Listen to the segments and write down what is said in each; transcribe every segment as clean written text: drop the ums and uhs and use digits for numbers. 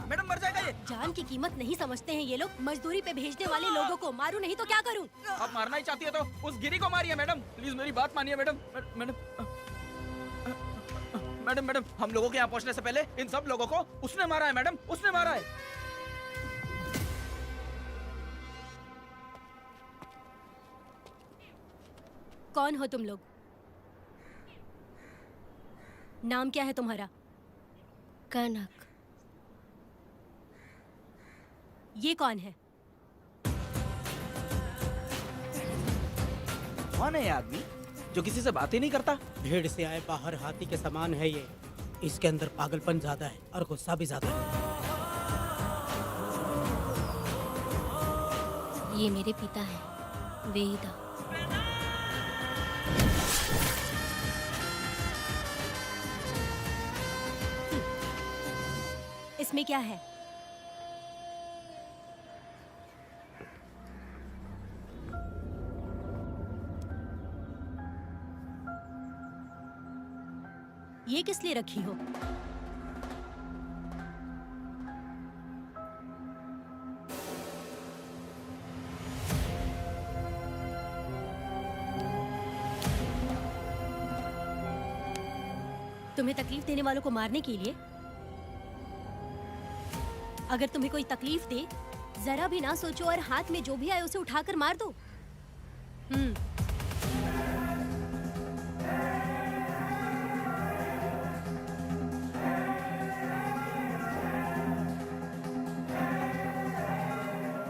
Madam मर जाएगा ये। जान की कीमत नहीं समझते हैं ये लोग। मजदूरी पे भेजने वाले लोगों को मारूं नहीं तो क्या करूं? आप मारना ही चाहती है तो उस गिरी को मारिए मैडम, प्लीज मेरी बात मानिए मैडम। मैडम मैडम मैडम हम लोगों के यहाँ पहुँचने से पहले इन सब लोगों को उसने मारा है मैडम, उसने मारा है। कौन हो तुम लोग? नाम क्या है तुम्हारा? कनक। ये कौन है? कौन है ये आदमी जो किसी से बात ही नहीं करता? भीड़ से आए बाहर हाथी के समान है ये। इसके अंदर पागलपन ज्यादा है और गुस्सा भी ज्यादा है। ये मेरे पिता हैं, वेदा। इसमें क्या है? ये किस लिए रखी हो? तुम्हें तकलीफ देने वालों को मारने के लिए? अगर तुम्हें कोई तकलीफ दे, जरा भी ना सोचो और हाथ में जो भी आए उसे उठाकर मार दो।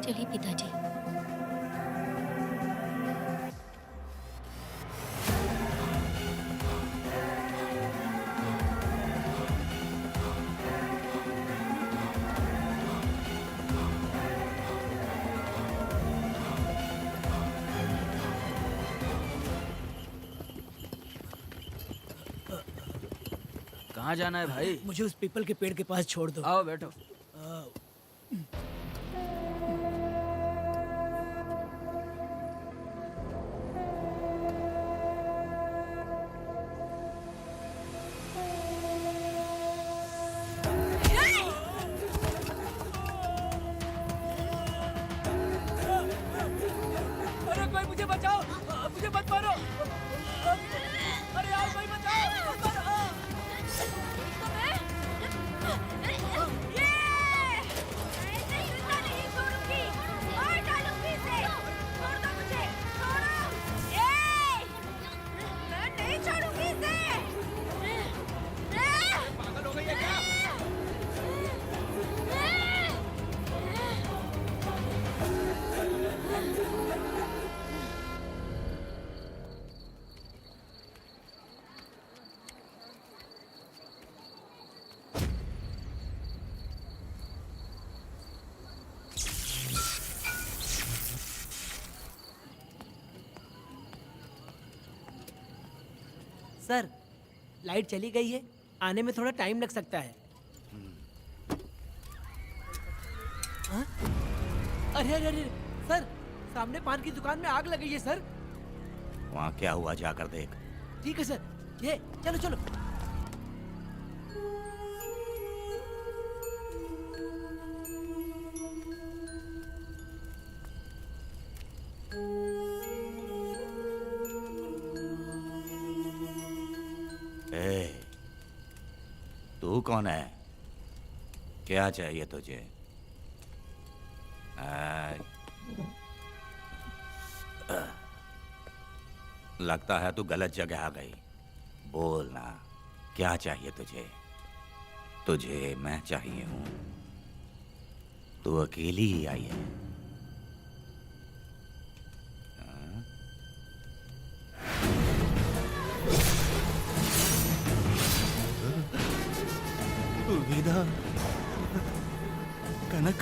चलिए पिताजी। कहाँ जाना है भाई? मुझे उस पीपल के पेड़ के पास छोड़ दो। आओ बैठो। अरे कोई मुझे बचाओ, मुझे मत मारो। अरे यार कोई बचाओ, मत मारो। पागल हो गई है क्या? सर, लाइट चली गई है, आने में थोड़ा टाइम लग सकता है। हाँ? अरे अरे अरे सर, सामने पान की दुकान में आग लगी है सर। वहाँ क्या हुआ जाकर देख। ठीक है सर, ये चलो चलो। ए, तू कौन है? क्या चाहिए तुझे? लगता है तू गलत जगह आ गई। बोल ना, क्या चाहिए तुझे? तुझे मैं चाहिए हूं। तू अकेली ही आई है। वेदा, कनक,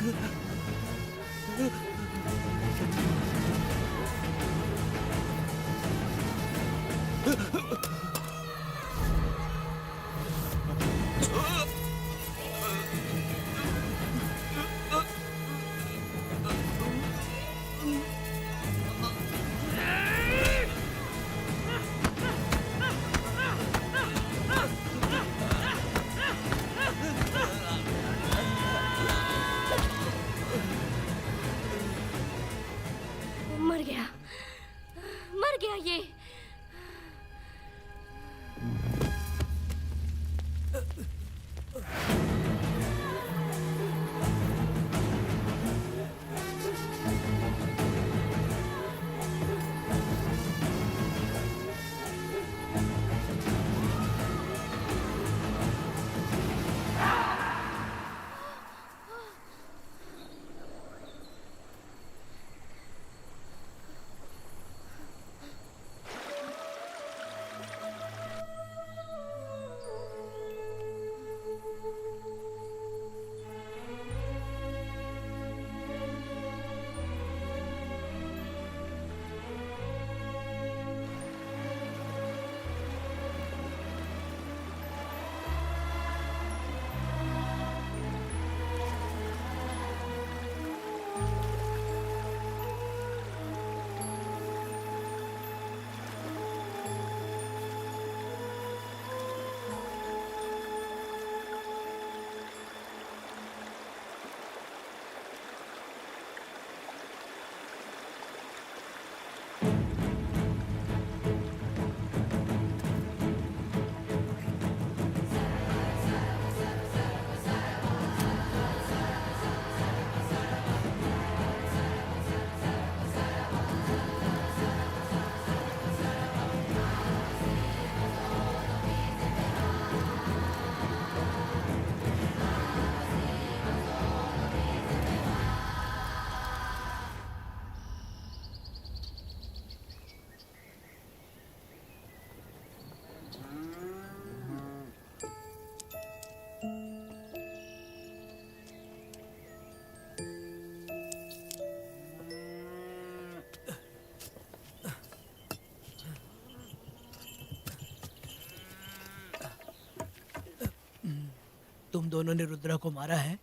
दोनों ने रुद्रा को मारा है,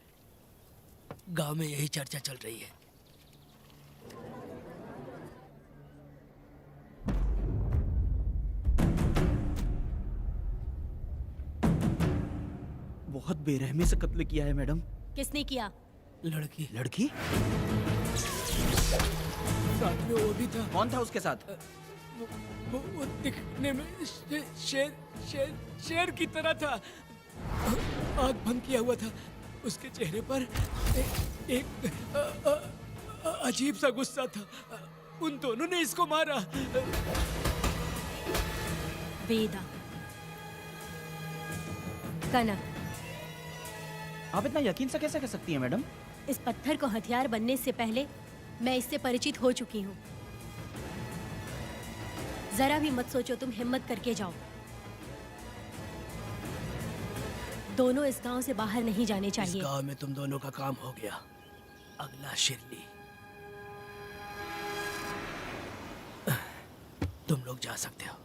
गांव में यही चर्चा चल रही है। बहुत बेरहमी से कत्ल किया है मैडम। किसने किया? लड़की लड़की? साथ में वो भी था। कौन था उसके साथ? वो दिखने में शेर की तरह था। आँख बंद किया हुआ था। उसके चेहरे पर एक अजीब सा गुस्सा था। उन दोनों ने इसको मारा। वेदा, कनक, आप इतना यकीन से कैसे कह सकती हैं मैडम? इस पत्थर को हथियार बनने से पहले मैं इससे परिचित हो चुकी हूँ। जरा भी मत सोचो तुम हिम्मत करके जाओ। दोनों इस गांव से बाहर नहीं जाने इस चाहिए। गांव में तुम दोनों का काम हो गया। अगला शिरली। तुम लोग जा सकते हो।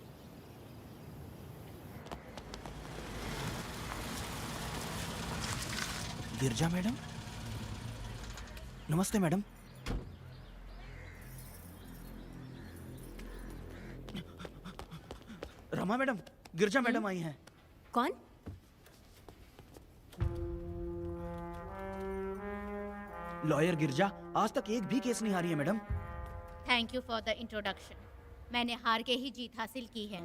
गिरजा मैडम? नमस्ते मैडम। रमा मैडम, गिरजा मैडम आई हैं। कौन? लॉयर गिरजा आज तक एक भी केस नहीं हारी है madam. Thank you for the introduction. मैंने हार के ही जीत हासिल की है।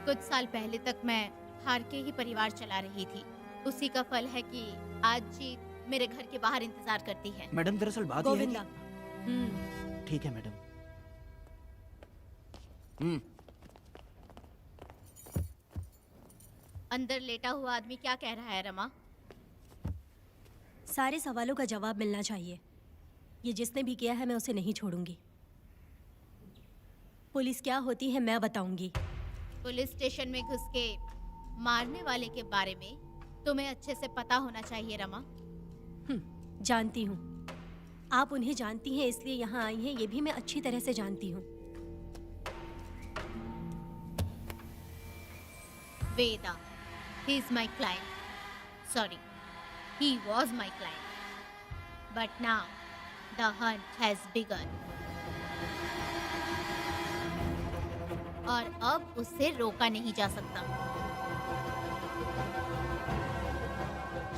कुछ साल पहले तक मैं हार के ही परिवार चला रही थी। उसी का फल है कि आज जीत मेरे घर के बाहर इंतजार करती है। मैडम दरअसल बात यह है गोविंदा। कि... ठीक है मैडम। अंदर लेटा हुआ आदमी क्या कह रहा है रमा? सारे सवालों का जवाब मिलना चाहिए। ये जिसने भी किया है मैं उसे नहीं छोड़ूंगी। पुलिस क्या होती है मैं बताऊंगी। पुलिस स्टेशन में घुस के मारने वाले के बारे में तुम्हें अच्छे से पता होना चाहिए रमा। जानती हूँ। आप उन्हें जानती हैं इसलिए यहाँ आई हैं, ये भी मैं अच्छी तरह से जानती हूँ। वेदा, he is my client. Sorry, he was my client. But now, the hunt has begun. और अब उससे रोका नहीं जा सकता।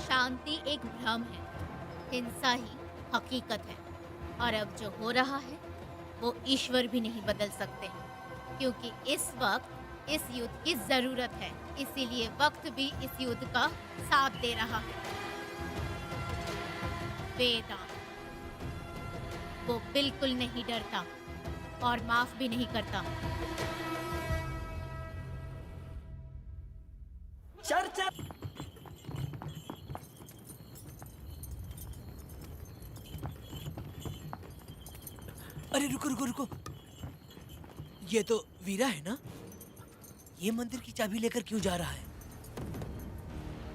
शांति एक भ्रम है, हिंसा ही हकीकत है। और अब जो हो रहा है वो ईश्वर भी नहीं बदल सकते, क्योंकि इस वक्त इस युद्ध की जरूरत है। इसीलिए वक्त भी इस युद्ध का साथ दे रहा है। वेदा, वो बिल्कुल नहीं डरता और माफ भी नहीं करता। चर्चा। अरे रुको रुको रुको, ये तो वीरा है ना? ये मंदिर की चाबी लेकर क्यों जा रहा है?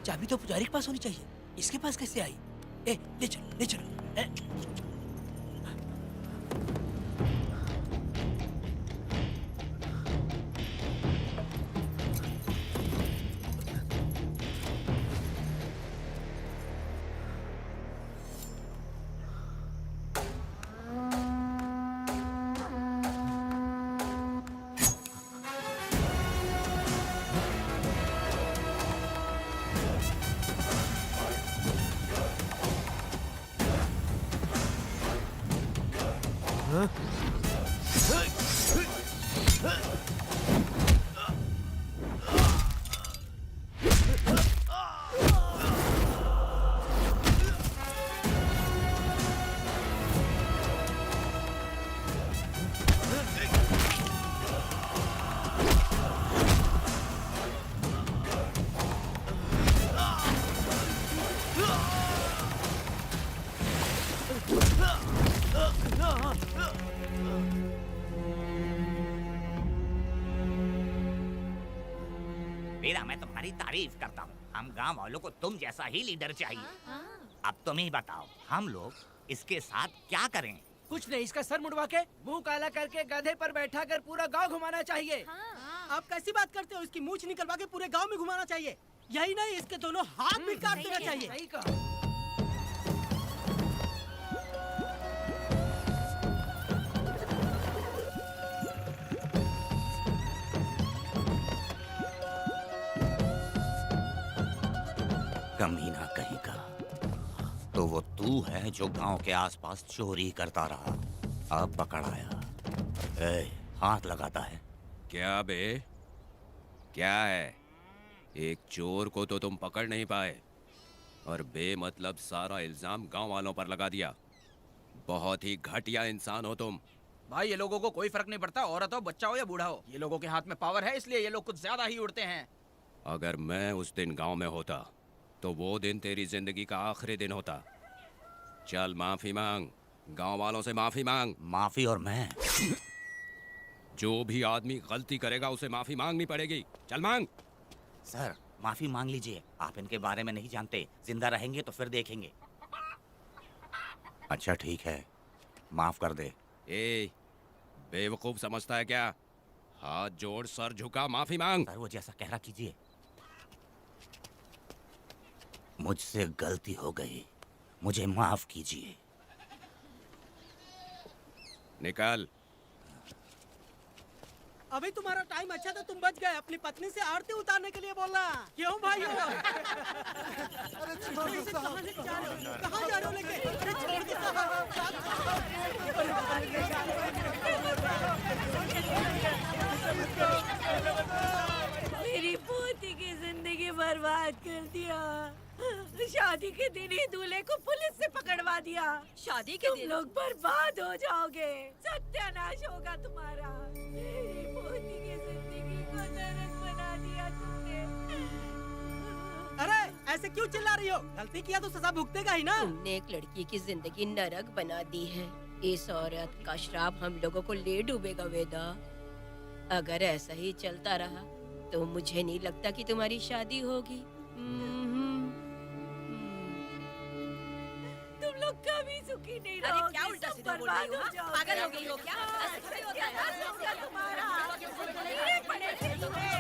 चाबी तो पुजारी के पास होनी चाहिए, इसके पास कैसे आई? ले चलो ले चलो। वीरा, मैं तुम्हारी तारीफ करता हूँ। हम गांव वालों को तुम जैसा ही लीडर चाहिए। अब तुम ही बताओ, हम लोग इसके साथ क्या करें? कुछ नहीं, इसका सर मुड़वा के मुंह काला करके गधे पर बैठा कर पूरा गांव घुमाना चाहिए। आप कैसी बात करते हो? इसकी मूंछ निकलवा के पूरे गांव में घुमाना चाहिए। यही नहीं, इसके दोनों हाथ भी काट देना चाहिए। सही कहा। कमीना कहीं का। तो वो तू है जो गांव के आसपास चोरी करता रहा, अब पकड़ आया। ए, हाथ लगाता है। क्या बे, क्या है? एक चोर को तो तुम पकड़ नहीं पाए और बेमतलब सारा इल्जाम गांव वालों पर लगा दिया। बहुत ही घटिया इंसान हो तुम। भाई ये लोगों को कोई फर्क नहीं पड़ता, औरत हो, बच्चा हो या बूढ़ा हो। ये लोगों के हाथ में पावर है, इसलिए ये लोग कुछ ज्यादा ही उड़ते हैं। अगर मैं उस दिन गांव में होता तो वो दिन तेरी जिंदगी का आखिरी दिन होता। चल माफी मांग, गांव वालों से माफी मांग। माफी? और मैं? जो भी आदमी गलती करेगा उसे माफी मांगनी पड़ेगी। चल मांग। सर माफी मांग लीजिए, आप इनके बारे में नहीं जानते। जिंदा रहेंगे तो फिर देखेंगे। अच्छा ठीक है, माफ कर दे। ए, बेवकूफ समझता है क्या? हाथ जोड़, सर झुका, माफी मांग। सर वो जैसा कह रहा कीजिए। मुझसे गलती हो गई, मुझे माफ कीजिए। निकल। अभी तुम्हारा टाइम अच्छा था, तुम बच गए। अपनी पत्नी से आरती उतारने के लिए बोलना। क्यों भाई? कहाँ जा रहे हो लेके? अरे छोड़ दो मेरी पोती की जिंदगी बर्बाद कर दिया। शादी के दिन ही दूल्हे को पुलिस से पकड़वा दिया। शादी के दिन लोग बर्बाद हो जाओगे, सत्यानाश होगा तुम्हारा। मेरी पोती की जिंदगी को नरक बना दिया तुमने। अरे ऐसे क्यों चिल्ला रही हो? गलती किया तो सजा भुगतेगा ही ना। तुमने एक लड़की की जिंदगी नरक बना दी है। इस औरत का श्राप हम लोगों को ले डूबेगा वेदा। अगर ऐसा ही चलता रहा तो मुझे नहीं लगता कि तुम्हारी शादी होगी। तुम लोग कभी सुखी नहीं रहोगे। अरे क्या उल्टा सीधा बोल रही हो? पागल हो गई हो क्या? तुम्हारा पड़ेगी तुम्हें।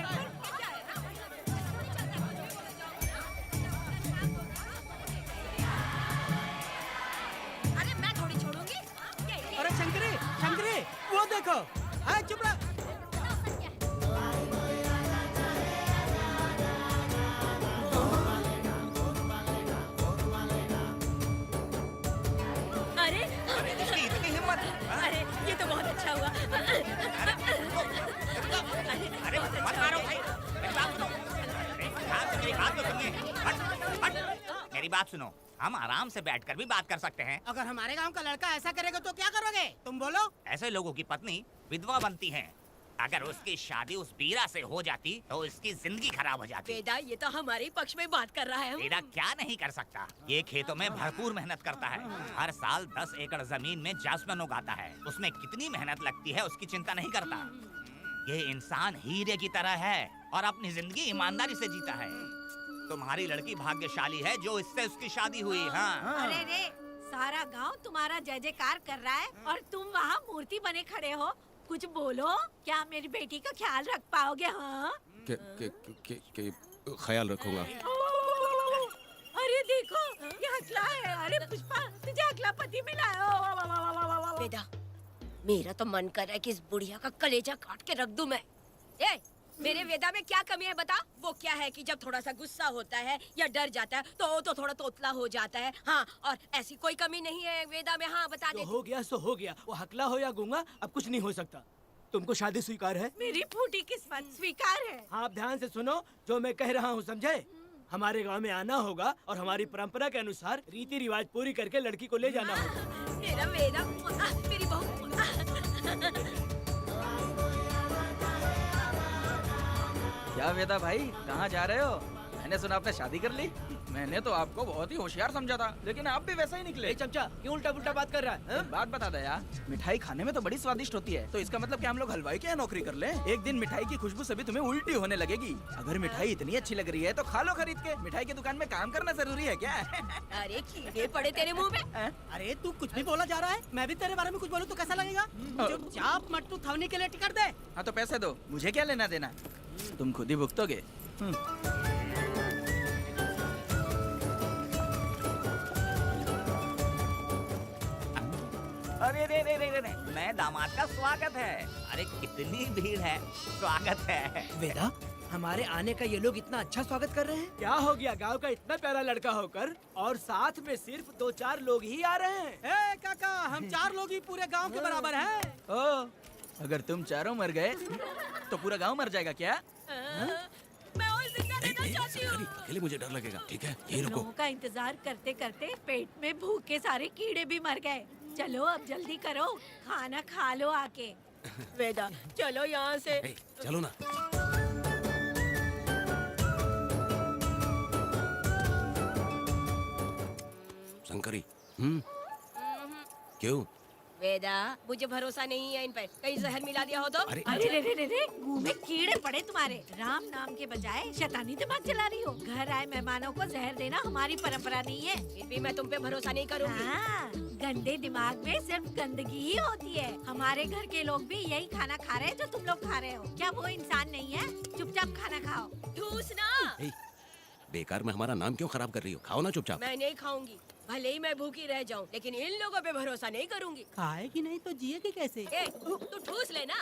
अरे मैं थोड़ी छोड़ूंगी। अरे शंकरी, शंकरी, वो देखो। हाँ चुप रह। अरे ये तो बहुत अच्छा हुआ। अरे मत मारो भाई, मेरी बात सुनो। मेरी बात सुनो, हम आराम से बैठकर भी बात कर सकते हैं। अगर हमारे गांव का लड़का ऐसा करेगा तो क्या करोगे? तुम बोलो। ऐसे लोगों की पत्नी विधवा बनती हैं। अगर उसकी शादी उस बीरा से हो जाती तो उसकी जिंदगी खराब हो जाती। वेदा ये तो हमारे पक्ष में बात कर रहा है। वेदा क्या नहीं कर सकता? ये खेतों में भरपूर मेहनत करता है। हर साल 10 एकड़ जमीन में जासमन उगाता है। उसमें कितनी मेहनत लगती है उसकी चिंता नहीं करता। ये इंसान हीरे की तरह है और अपनी जिंदगी ईमानदारी से जीता है। तुम्हारी लड़की भाग्यशाली है जो इससे उसकी शादी हुई। हाँ अरे रे, सारा गांव तुम्हारा जय जयकार कर रहा है और तुम वहाँ मूर्ति बने खड़े हो। कुछ बोलो, क्या मेरी बेटी का ख्याल रख पाओगे? हाँ ख्याल रखूंगा। अरे देखो ये हकला है। अरे पुष्पा तुझे हकला पति मिला है। वेदा, मेरा तो मन कर रहा है कि इस बुढ़िया का कलेजा काट के रख दूं मैं। ए, मेरे वेदा में क्या कमी है बता? वो क्या है कि जब थोड़ा सा गुस्सा होता है या डर जाता है तो थोड़ा तोतला हो जाता है। हाँ, और ऐसी कोई कमी नहीं है वेदा में। हाँ बता दे। हो गया सो हो गया। वो हकला हो या गूंगा अब कुछ नहीं हो सकता। तुमको शादी स्वीकार है? मेरी फूटी किस्मत स्वीकार है। आप ध्यान से सुनो जो मैं कह रहा हूँ, समझे? हमारे गांव में आना होगा और हमारी परंपरा के अनुसार रीति रिवाज पूरी करके लड़की को ले जाना होगा। मेरा वेदा, मेरी बहू। क्या वेदा भाई, कहाँ जा रहे हो? मैंने सुना आपने शादी कर ली। मैंने तो आपको बहुत ही होशियार समझा था, लेकिन आप भी वैसा ही निकले। चमचा क्यों उल्टा पुल्टा बात कर रहा है? एक बात बता दे यार, मिठाई खाने में तो बड़ी स्वादिष्ट होती है, तो इसका मतलब क्या हम लोग हलवाई के यहाँ नौकरी कर लें? एक दिन मिठाई की खुशबू से भी तुम्हें उल्टी होने लगेगी। अगर मिठाई इतनी अच्छी लग रही है तो खा लो खरीद के। मिठाई की दुकान में काम करना जरूरी है क्या? अरे कीड़े पड़े तेरे मुंह में। अरे तू कुछ भी बोला जा रहा है। मैं भी तेरे बारे में कुछ बोलूं तो कैसा लगेगा? चुपचाप मट्टू थवनी के लिए टिकट दे। हाँ तो पैसे दो, मुझे क्या लेना देना, तुम खुद ही भुगतोगे। रे, मैं दामाद का स्वागत है। अरे कितनी भीड़ है, स्वागत है। वेदा, हमारे आने का ये लोग इतना अच्छा स्वागत कर रहे हैं। क्या हो गया गांव का इतना प्यारा लड़का होकर और साथ में सिर्फ 2-4 लोग ही आ रहे हैं। काका, हम 4 लोग ही पूरे गांव के बराबर हैं। ओ, अगर तुम चारों मर गए तो पूरा गांव मर जाएगा क्या? मैं और जिंदा रहना चाहती हूँ। अकेले मुझे डर लगेगा, ठीक है? यही रुको। लोगों का इंतजार करते करते पेट में भूख के सारे कीड़े भी मर गए। चलो अब जल्दी करो, खाना खा लो आके। वेदा, चलो यहाँ से। ए, चलो ना। शंकरी, क्यों? वेदा, मुझे भरोसा नहीं है इन पर। कहीं जहर मिला दिया हो तो? अरे अरे रे, मुंह में कीड़े पड़े तुम्हारे। राम नाम के बजाय शैतानी दिमाग चला रही हो। घर आए मेहमानों को जहर देना हमारी परंपरा नहीं है। फिर भी मैं तुम पे भरोसा नहीं करूंगी। हाँ, गंदे दिमाग में सिर्फ गंदगी ही होती है। हमारे घर के लोग भी यही खाना खा रहे हैं जो तुम लोग खा रहे हो। क्या वो इंसान नहीं है? चुपचाप खाना खाओ। ठूस ना। ए, बेकार में हमारा नाम क्यों खराब कर रही हो? खाओ ना चुपचाप। मैं नहीं खाऊंगी, भले ही मैं भूखी रह जाऊं, लेकिन इन लोगों पे भरोसा नहीं करूंगी। खाएगी नहीं तो जिएगी कैसे? ए, तू ठूस लेना।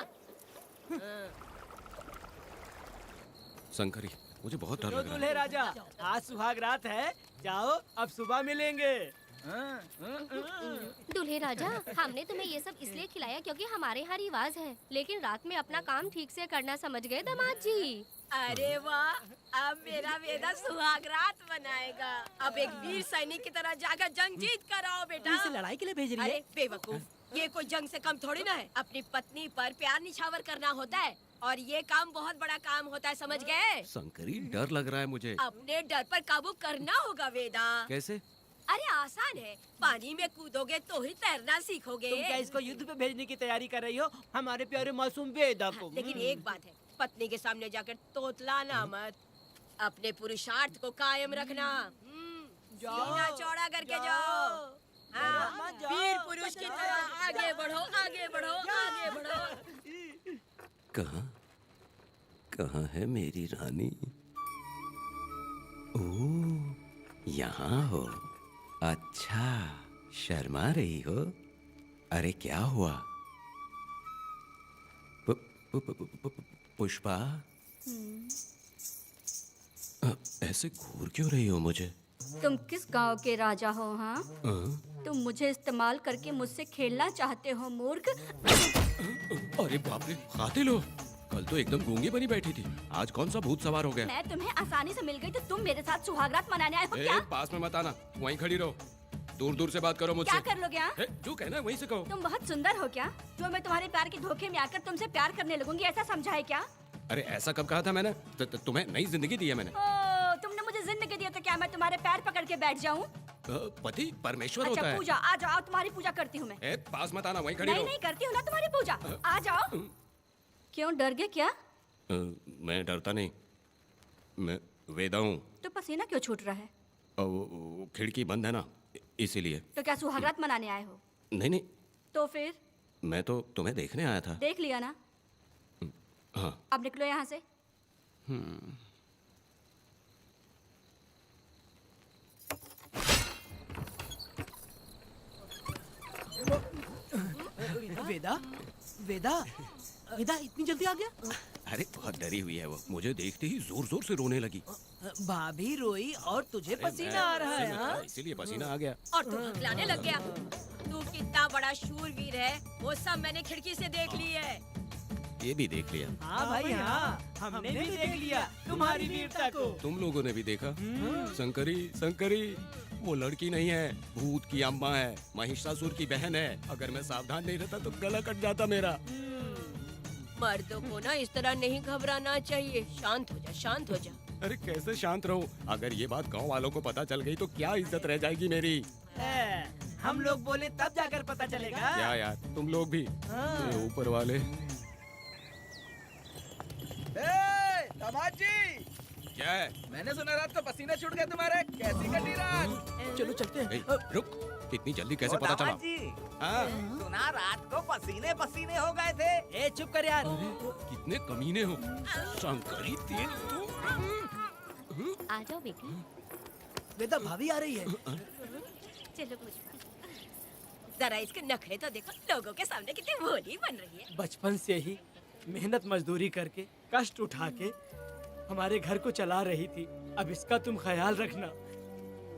शंकरी, मुझे बहुत डर जो लग रहा दूल्हे है। राजा, आज सुहाग रात है, जाओ अब सुबह मिलेंगे। दूल्हे राजा, हमने तुम्हें ये सब इसलिए खिलाया क्योंकि हमारे यहाँ रिवाज है, लेकिन रात में अपना काम ठीक से करना समझ गए दामाद जी। अरे वाह, अब मेरा वेदा सुहागरात मनाएगा। अब एक वीर सैनिक की तरह जाकर जंग जीत कर आओ बेटा। इसे लड़ाई के लिए भेज रही है? अरे बेवकूफ, ये कोई जंग से कम थोड़ी ना है। अपनी पत्नी पर प्यार निछावर करना होता है और ये काम बहुत बड़ा काम होता है, समझ गए? शंकरी, डर लग रहा है मुझे। अपने डर पर काबू करना होगा वेदा। कैसे? अरे आसान है, पानी में कूदोगे तो ही तैरना सीखोगे। तुम क्या इसको युद्ध पे भेजने की तैयारी कर रही हो? हमारे प्यारे मासूम वेदा को। लेकिन एक बात है, पत्नी के सामने जाकर तोतलाना मत। अपने पुरुषार्थ को कायम रखना। सीना चौड़ा करके जाओ। हाँ, वीर पुरुष की तरह आगे बढ़ो, आगे बढ़ो, आगे बढ़ो। कहाँ कहाँ है मेरी रानी? ओह, यहाँ हो। अच्छा, शर्मा रही हो? अरे क्या हुआ? पुष्पा, ऐसे घूर क्यों रही हो मुझे? तुम किस गांव के राजा हो? हाँ, हाँ? तुम मुझे इस्तेमाल करके मुझसे खेलना चाहते हो मूर्ख। अरे बाप रे, कातिल हो। कल तो एकदम गूंगी बनी बैठी थी, आज कौन सा भूत सवार हो गया? मैं तुम्हें आसानी से मिल गई तो तुम मेरे साथ सुहागरात मनाने आए हो क्या? पास में मत आना, वहीं खड़ी रहो। दूर दूर से बात करो मुझसे। क्या कर लोगे? हाँ? जो कहना वहीं से कहो। तुम बहुत सुंदर हो क्या, जो मैं तुम्हारे प्यार के धोखे में आकर तुमसे प्यार करने लगूंगी, ऐसा समझा है क्या? अरे ऐसा कब कहा था मैंने? तुम्हें नई जिंदगी दी है मैंने। ओ, तुमने मुझे जिंदगी दी तो क्या मैं तुम्हारे पैर पकड़ के बैठ जाऊं? पति परमेश्वर अच्छा होता है। पूजा, आ जाओ, तुम्हारी पूजा करती हूँ मैं। पास मत आना, वहीं खड़ी नहीं रहो। नहीं करती हूँ ना तुम्हारी पूजा, आ जाओ। क्यों डर गए क्या? मैं डरता नहीं, मैं वेदा हूँ। तो पसीना क्यों छूट रहा है? वो खिड़की बंद है ना, इसीलिए। तो क्या सुहागरात मनाने आए हो? नहीं नहीं, तो फिर मैं तो तुम्हें देखने आया था। देख लिया ना, हाँ। अब निकलो यहाँ से। वेदा, वेदा, वेदा इतनी जल्दी आ गया? अरे बहुत डरी हुई है वो, मुझे देखते ही जोर जोर से रोने लगी। भाभी रोई और तुझे पसीना आ रहा है? हाँ? इसीलिए पसीना आ गया। और तू हकलाने लग गया। तू कितना बड़ा शूरवीर है, वो सब मैंने खिड़की से देख ली है। ये भी देख लिया। हाँ भाई हाँ, हमने भी देख लिया तुम्हारी वीरता को। तुम लोगों ने भी देखा? शंकरी, शंकरी, वो लड़की नहीं है, भूत की अम्मा है, महिषासुर की बहन है। अगर मैं सावधान नहीं रहता तो गला कट जाता मेरा। मर्दों को ना इस तरह नहीं घबराना चाहिए। शांत हो जा, शांत हो जा। अरे कैसे शांत रहूं? अगर ये बात गांव वालों को पता चल गई तो क्या इज्जत रह जाएगी मेरी? हम लोग बोले तब जाकर पता चलेगा। क्या यार, तुम लोग भी? ये ऊपर वाले। दामाद जी, क्या है? मैंने सुना रात को पसीने छूट गए तुम्हारे, कैसी कटी रात? चलो चलते हैं। रुक, इतनी जल्दी कैसे पता चला? दामाद जी, हाँ? सुना रात को पसीने पसीने हो गए थे। ए चुप कर यार। कितने कमीने हो शंकरी, तेल तू। आ जाओ बेटी, वेदा भाभी आ रही है। चलो मुझे। जरा इसके नखरे तो देखो, लोगों के सामने कितनी भोली बन रही है। बचपन से ही मेहनत मजदूरी करके कष्ट उठा के हमारे घर को चला रही थी। अब इसका तुम ख्याल रखना।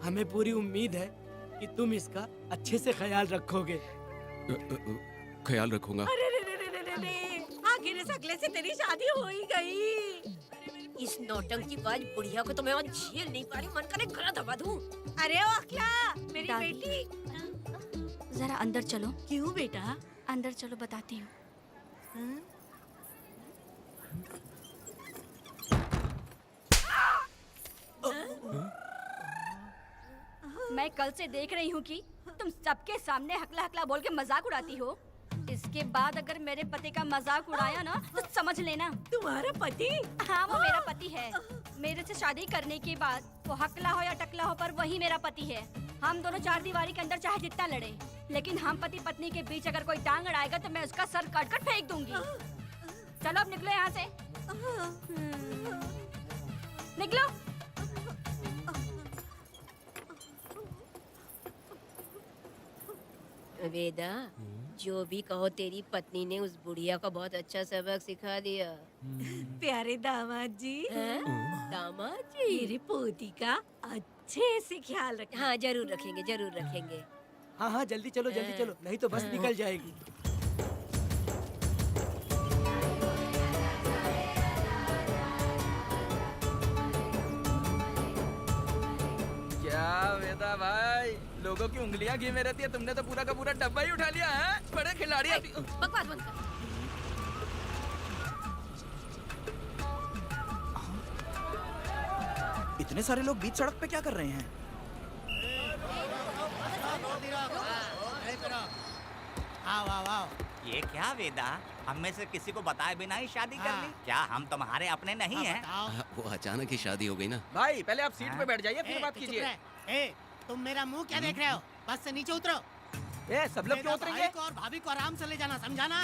हमें पूरी उम्मीद है कि तुम इसका अच्छे से ख्याल रखोगे। ख्याल रखूंगा। अरे रे रे रे रे रे रे, आखिर इस अगले से तेरी शादी हो ही गई। इस नौटंकी बाज बुढ़िया को तो मैं और झेल नहीं पा रही, मन करे गला दबा दूं। अरे ओ अखला, मेरी दादी। बेटी। जरा अंदर चलो। क्यों बेटा? अंदर चलो, बताती हूँ। मैं कल से देख रही हूँ कि तुम सबके सामने हकला हकला बोल के मजाक उड़ाती हो। इसके बाद अगर मेरे पति का मजाक उड़ाया ना तो समझ लेना। तुम्हारा पति? हाँ, वो मेरा पति है। मेरे से शादी करने के बाद वो हकला हो या टकला हो, पर वही मेरा पति है। हम दोनों चार दीवारी के अंदर चाहे जितना लड़े, लेकिन हम पति पत्नी के बीच अगर कोई टांग अड़ाएगा तो मैं उसका सर काट कर फेंक दूंगी। चलो अब निकलो यहाँ से। निकलो। वेदा, जो भी कहो, तेरी पत्नी ने उस बुढ़िया को बहुत अच्छा सबक सिखा दिया। प्यारे दामाद जी, दामाद जी, मेरी पोती का अच्छे से ख्याल रखना। हाँ जरूर रखेंगे, जरूर रखेंगे। हाँ हाँ, जल्दी चलो जल्दी चलो, नहीं तो बस निकल जाएगी। क्या वेदा भाई, लोगों की उंगलियां घी में रहती है, तुमने तो पूरा का पूरा डब्बा ही उठा लिया है। बड़े खिलाड़ी। बकवास बंद कर। इतने सारे लोग बीच सड़क पे क्या कर रहे हैं? ये क्या वेदा, हम में से किसी को बताए बिना ही शादी कर ली? क्या हम तुम्हारे अपने नहीं हैं? वो अचानक ही शादी हो गई ना। भाई पहले आप सीट पे बैठ जाइए, फिर बात कीजिए। तुम मेरा मुंह क्या देख रहे हो? बस से नीचे उतरो। ए, सब लोग क्यों उतरेंगे? भाई को और भाभी को आराम से ले जाना, समझा ना?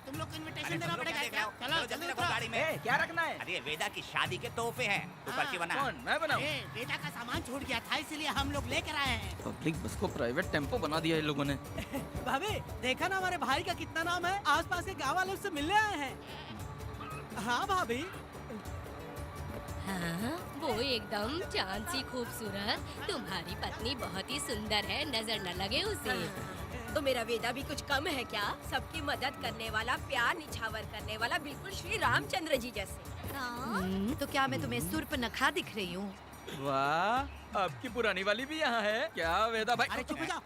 तुम लोग को इनविटेशन देना पड़ेगा। चलो जल्दी उतरो। गाड़ी में। ए, क्या रखना है? अरे वेदा की शादी के तोहफे हैं, तू पर्ची बना। कौन, मैं बनाऊं? बेटा का सामान छूट गया था, इसलिए हम लोग लेकर आए हैं। पब्लिक बस को प्राइवेट टेम्पो बना दिया इन लोगों ने। भाभी, देखा ना हमारे भाई का कितना नाम है? आसपास के गाँव वालों से मिलने आए हैं। हाँ भाभी। हाँ, वो एकदम चांद सी खूबसूरत। तुम्हारी पत्नी बहुत ही सुंदर है, नजर न लगे उसे। तो मेरा वेदा भी कुछ कम है क्या? सबकी मदद करने वाला, प्यार निछावर करने वाला, बिल्कुल श्री रामचंद्र जी जैसे। तो क्या मैं तुम्हें सुर्पनखा दिख रही हूँ? वाह, आपकी पुरानी वाली भी यहाँ है क्या वेदा भाई? अरे चुप हो जाओ।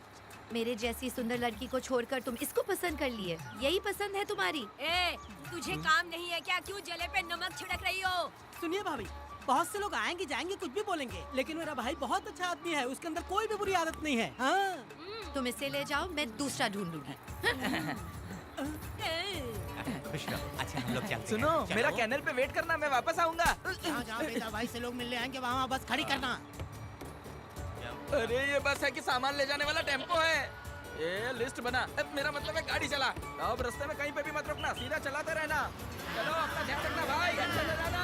मेरे जैसी सुंदर लड़की को छोड़कर तुम इसको पसंद कर लिए, यही पसंद है तुम्हारी? ए, तुझे काम नहीं है क्या? क्यों जले पे नमक छिड़क रही हो? सुनिए भाभी, बहुत से लोग आएंगे जाएंगे, कुछ भी बोलेंगे, लेकिन मेरा भाई बहुत अच्छा आदमी है, उसके अंदर कोई भी बुरी आदत नहीं है। हाँ। तुम इसे ले जाओ, मैं दूसरा ढूंढूंगी। खुश रहो। अच्छा हम लोग चलते हैं। सुनो, चलो। मेरा कैनल पे वेट करना, मैं वापस आऊंगा। जहाँ जहाँ बेटा भाई से लोग मिलने आएंगे वहाँ बस खड़ी करना। अरे ये बस है कि सामान ले जाने वाला टेम्पो है। ये लिस्ट बना। अब मेरा मतलब है गाड़ी चला। अब रास्ते में कहीं पे भी मत रुकना, सीधा चलाते रहना। चलो अपना ध्यान रखना भाई, अच्छे से जाना।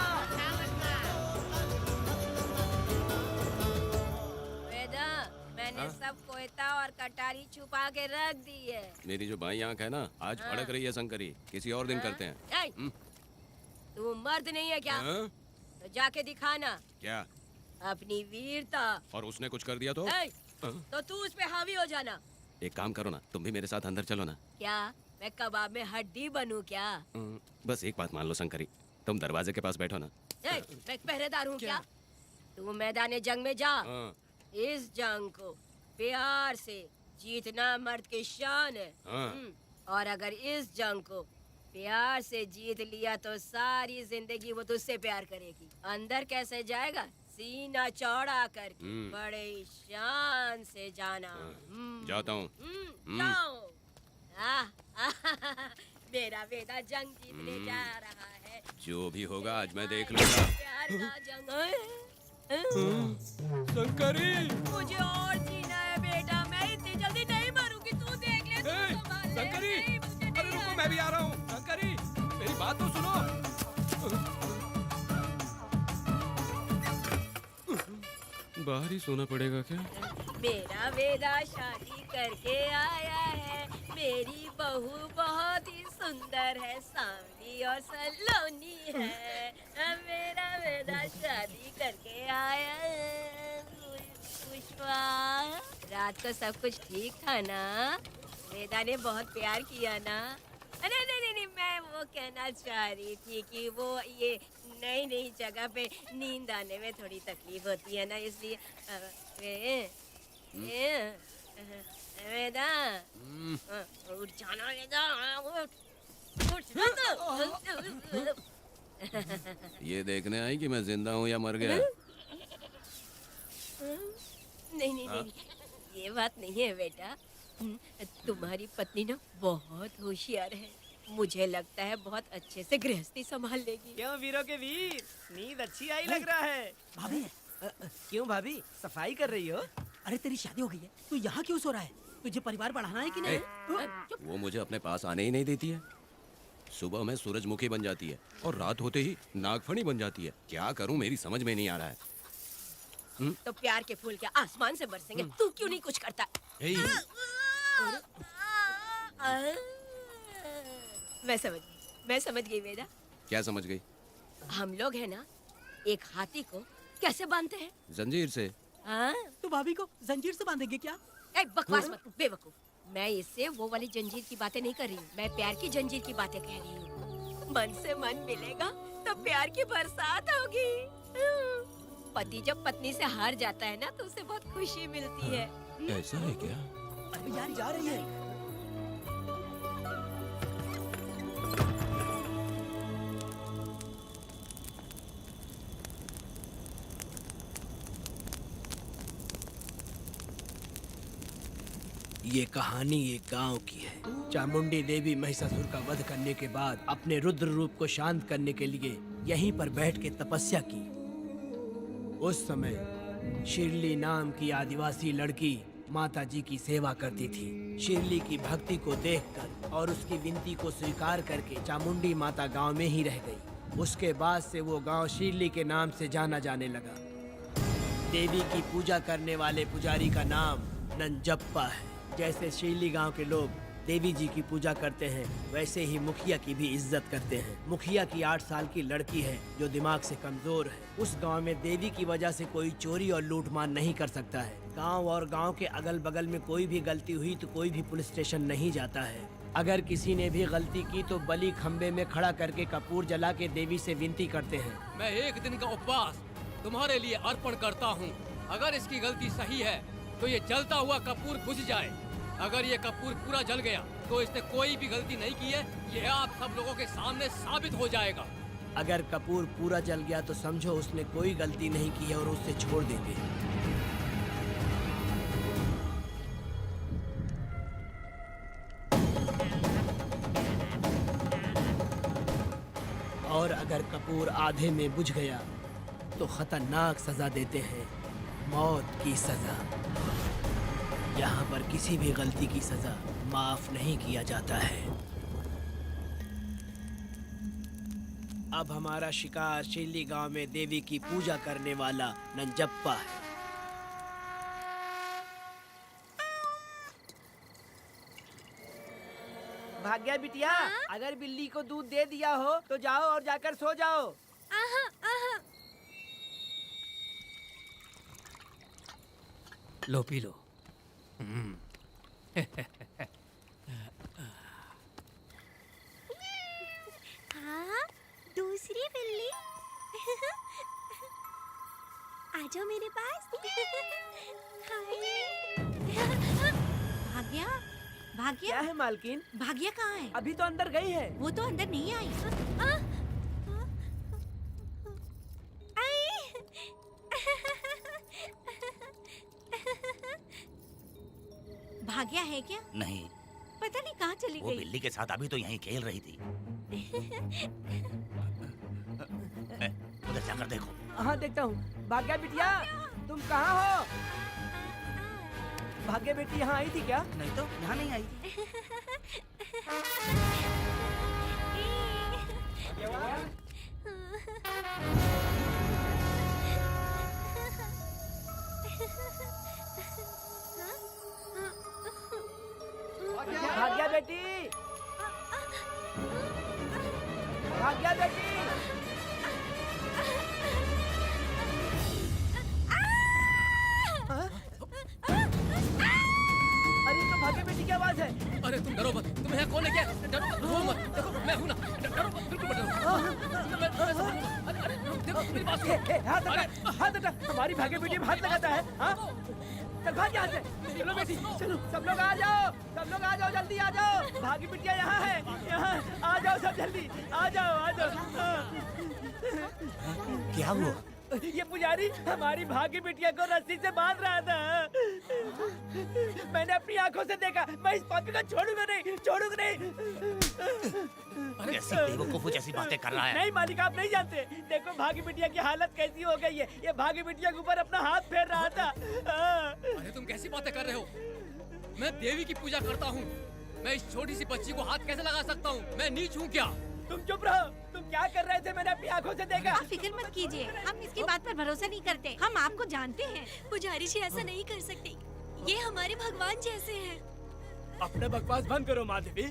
वेदा, मैंने सब कोयता और कटारी छुपा के रख दी है। मेरी जो बाई आंख है ना, आज भड़क रही है शंकरी। किसी और दिन करते हैं। ए, तू मर्द नहीं है क्या? हाँ? तो जाके दिखाना क्या? अपनी वीरता। और उसने कुछ कर दिया तो? ए, हाँ? तो तू उस पे हावी हो जाना। एक काम करो ना, तुम भी मेरे साथ अंदर चलो ना। क्या मैं कबाब में हड्डी बनूं क्या? बस एक बात मान लो शंकरी, तुम दरवाजे के पास बैठो ना। ए, मैं पहरेदार हूँ क्या? तू मैदान जंग में जा। हाँ। इस जंग को प्यार से जीतना मर्द की शान है। हाँ। और अगर इस जंग को प्यार से जीत लिया तो सारी जिंदगी वो तुझसे प्यार करेगी। अंदर कैसे जाएगा? सीना चौड़ा करके बड़े शान से जाना। जाता हूँ। जाओ। मेरा बेटा जंग जीतने जा रहा है। जो भी होगा आज मैं देख लूंगा। प्यार का जंग शंकरी, मुझे और जीना है बेटा, मैं इतनी जल्दी नहीं मरूंगी। तू देख ले, तू संभाल ले। शंकरी, नहीं, मुझे नहीं अरे रुको, मैं भी आ रहा हूँ। शंकरी, मेरी बात तो सुनो। बाहर ही सोना पड़ेगा क्या? मेरा वेदा शादी करके आया है। मेरी बहू बहुत ही सुंदर है, सांवली और सलोनी है। मेरा वेदा शादी करके आया है। पुष्पा, रात को सब कुछ ठीक था ना? वेदा ने बहुत प्यार किया ना? नहीं नहीं नहीं, मैं वो कहना चाह रही थी कि वो ये नई नई जगह पे नींद आने में थोड़ी तकलीफ होती है ना, इसलिए वेदा उठ जाना, वेदा उठ ना तो। ये देखने आई कि मैं जिंदा हूँ या मर गया? नहीं नहीं नहीं, ये बात नहीं है बेटा। तुम्हारी पत्नी ना बहुत होशियार है, मुझे लगता है बहुत अच्छे से गृहस्थी संभाल लेगी। क्यों वीरों के वीर, नींद अच्छी आई लग रहा है। भाभी क्यों भाभी, सफाई कर रही हो? अरे तेरी शादी हो गई है, तू यहाँ क्यों सो रहा है? तुझे परिवार बढ़ाना है कि नहीं? वो मुझे अपने पास आने ही नहीं देती है। सुबह में सूरजमुखी बन जाती है और रात होते ही नागफनी बन जाती है। क्या करूं, मेरी समझ में नहीं आ रहा है। तो प्यार के फूल क्या आसमान से बरसेंगे? तू क्यों नहीं कुछ करता? मैं समझ गई वेदा। क्या समझ गई? हम लोग है ना, एक हाथी को कैसे बांधते हैं? जंजीर से। हाँ? तू भाभी को जंजीर से बांधेंगे क्या? बकवास मत, बेवकूफ। मैं इससे वो वाली जंजीर की बातें नहीं कर रही हूँ, मैं प्यार की जंजीर की बातें कह रही हूँ। मन से मन मिलेगा तो प्यार की बरसात होगी। पति जब पत्नी से हार जाता है ना तो उसे बहुत खुशी मिलती है। ऐसा है क्या? अरे यार जा रही है। ये कहानी एक गांव की है। चामुंडी देवी महिषासुर का वध करने के बाद अपने रुद्र रूप को शांत करने के लिए यहीं पर बैठ के तपस्या की। उस समय शिरली नाम की आदिवासी लड़की माता जी की सेवा करती थी। शिरली की भक्ति को देखकर और उसकी विनती को स्वीकार करके चामुंडी माता गांव में ही रह गई। उसके बाद से वो गांव शिरली के नाम से जाना जाने लगा। देवी की पूजा करने वाले पुजारी का नाम नंजप्पा है। जैसे शिरली गांव के लोग देवी जी की पूजा करते हैं, वैसे ही मुखिया की भी इज्जत करते हैं। मुखिया की 8 साल की लड़की है जो दिमाग से कमजोर है। उस गांव में देवी की वजह से कोई चोरी और लूटमार नहीं कर सकता है। गांव और गांव के अगल बगल में कोई भी गलती हुई तो कोई भी पुलिस स्टेशन नहीं जाता है। अगर किसी ने भी गलती की तो बलि खम्बे में खड़ा करके कपूर जला के देवी से विनती करते हैं। मैं 1 दिन का उपवास तुम्हारे लिए अर्पण करता हूँ। अगर इसकी गलती सही है तो ये जलता हुआ कपूर बुझ जाए। अगर ये कपूर पूरा जल गया तो इसने कोई भी गलती नहीं की है, ये आप सब लोगों के सामने साबित हो जाएगा। अगर कपूर पूरा जल गया तो समझो उसने कोई गलती नहीं की है और उसे छोड़ देंगे। और अगर कपूर आधे में बुझ गया तो खतरनाक सजा देते हैं, मौत की सजा। यहाँ पर किसी भी गलती की सजा माफ नहीं किया जाता है। अब हमारा शिकार शिरली गांव में देवी की पूजा करने वाला नंजप्पा है। भाग्या बिटिया, अगर बिल्ली को दूध दे दिया हो तो जाओ और जाकर सो जाओ। लो पी लो। हाँ, दूसरी बिल्ली। आ जाओ मेरे पास। भाग्या, भाग्या। क्या है मालकिन? भाग्या कहाँ है? अभी तो अंदर गई है। वो तो अंदर नहीं आई। भाग्या है क्या? नहीं, पता नहीं कहाँ चली वो गई। बिल्ली के साथ अभी तो यहीं खेल रही थी। उधर जाकर देखो। हाँ देखता हूँ। भाग्या बिटिया, तुम कहाँ हो? भाग्या बेटी यहाँ आई थी क्या? नहीं तो यहाँ नहीं आई। बेटी, भाग्या बेटी। अरे तो भाग्य बेटी की आवाज है। अरे तुम डरो मत, तुम यहाँ कौन है क्या? डरो मत, रो मत, देखो मैं हूँ ना, डरो मत, बिल्कुल मत डरो। अरे देखो मेरी बात सुनो। हाथ हटा, हाथ हटा। हमारी भाग्य बेटी में हाथ लगाता है। हाँ चल भाग यहाँ से। चलो बेटी चलो, सब लोग आ जाओ, सब लोग आ जाओ, जल्दी आ जाओ। भाग्य बिटिया यहाँ है, यहाँ आ जाओ सब जल्दी, आ जाओ आ जाओ। क्या हुआ? ये पुजारी हमारी भाग्य बिटिया को रस्सी से बांध रहा था। मैंने अपनी आंखों से देखा। मैं इस पापी को छोड़ूंगा नहीं, छोड़ूंगा नहीं। कैसी बेवकूफों जैसी बातें कर रहा है। नहीं मालिक, आप नहीं जानते। देखो भाग्य बिटिया की हालत कैसी हो गई है। ये भाग्य बिटिया के ऊपर अपना हाथ फेर रहा था। अरे तुम कैसी बातें कर रहे हो? मैं देवी की पूजा करता हूँ। मैं इस छोटी सी बच्ची को हाथ कैसे लगा सकता हूँ? मैं नीच हूँ क्या? तुम चुप रहो। तुम क्या कर रहे थे? मैंने अपनी आंखों से देखा। आप फिक्र मत कीजिए, हम इसकी बात पर भरोसा नहीं करते। हम आपको जानते हैं। पुजारी जी ऐसा नहीं कर सकती, ये हमारे भगवान जैसे हैं। अपना बकवास बंद करो माधवी।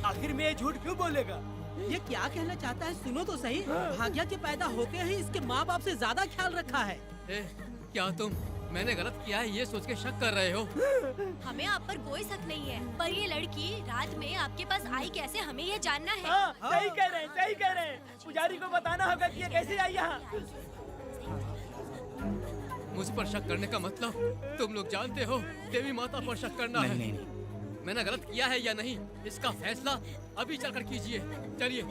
आखिर में ये झूठ क्यों बोलेगा? ये क्या कहना चाहता है सुनो तो सही। भाग्या के पैदा होते ही इसके माँ बाप से ज्यादा ख्याल रखा है। क्या तुम मैंने गलत किया है ये सोच के शक कर रहे हो? हमें आप पर कोई शक नहीं है, पर ये लड़की रात में आपके पास आई कैसे, हमें ये जानना है। हाँ, सही कह रहे हैं, सही कह रहे हैं। पुजारी को बताना होगा कि ये कैसे आई यहाँ। मुझ पर शक करने का मतलब तुम लोग जानते हो देवी माता पर शक करना है। नहीं नहीं, मैंने गलत किया है या नहीं, इसका फैसला अभी चलकर कीजिए। चलिए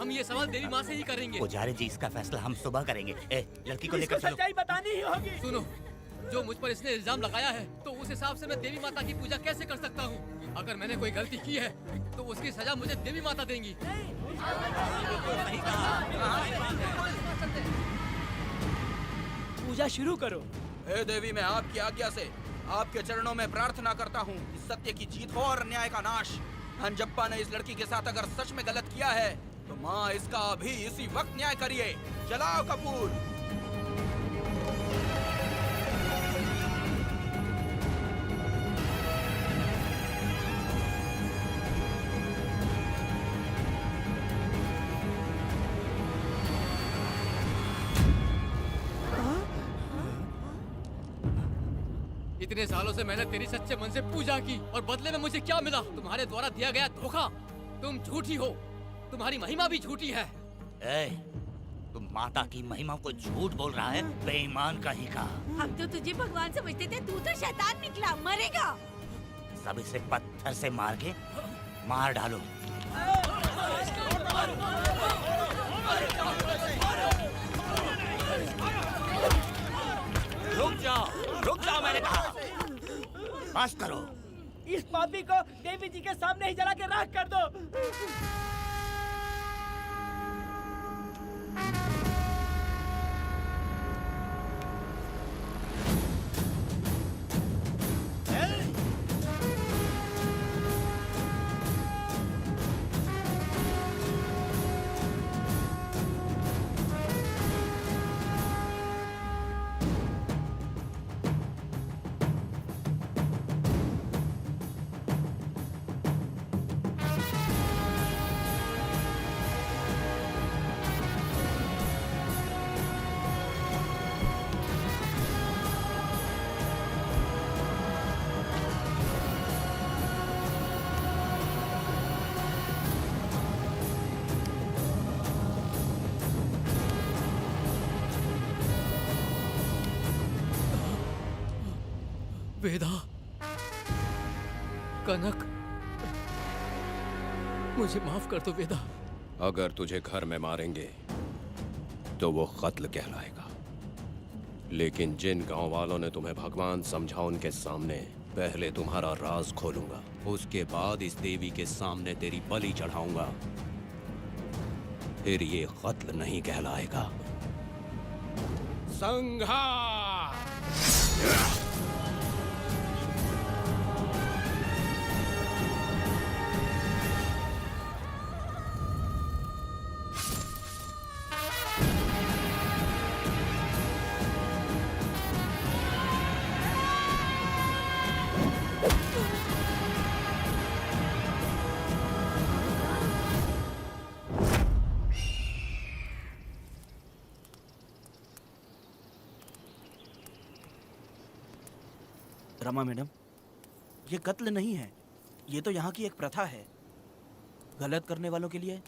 हम ये सवाल देवी माँ से ही करेंगे। पुजारी जी इसका फैसला हम सुबह करेंगे। लड़की को इसको लेकर चलो। सच्चाई बतानी ही होगी। सुनो, जो मुझ पर इसने इल्जाम लगाया है तो उस हिसाब से मैं देवी माता की पूजा कैसे कर सकता हूँ? अगर मैंने कोई गलती की है तो उसकी सजा मुझे देवी माता देंगी। पूजा शुरू करो। हे देवी, मैं आपकी आज्ञा से आपके चरणों में प्रार्थना करता हूँ कि सत्य की जीत हो और अन्याय का नाश। हंजप्पा ने इस लड़की के साथ अगर सच में गलत किया है तो माँ इसका अभी इसी वक्त न्याय करिए। जलाओ कपूर। इतने सालों से मैंने तेरी सच्चे मन से पूजा की और बदले में मुझे क्या मिला? तुम्हारे द्वारा दिया गया धोखा। तुम झूठी हो, तुम्हारी महिमा भी झूठी है। तुम माता की महिमा को झूठ बोल रहा है, बेईमान कहीं का। हम तो तुझे भगवान समझते थे, तू तो शैतान निकला, मरेगा। सब इसे पत्थर से मार के मार डालो। रुक जाओ मैंने कहा। बस करो। इस पापी को देवी जी के सामने ही जला के राख कर दो। वेदा, कनक, मुझे माफ कर दो वेदा। अगर तुझे घर में मारेंगे तो वो कत्ल कहलाएगा, लेकिन जिन गांव वालों ने तुम्हें भगवान समझा उनके सामने पहले तुम्हारा राज खोलूंगा, उसके बाद इस देवी के सामने तेरी बलि चढ़ाऊंगा, फिर ये कत्ल नहीं कहलाएगा। संघार! रमा मैडम, ये कत्ल नहीं है, ये तो यहाँ की एक प्रथा है। गलत करने वालों के लिए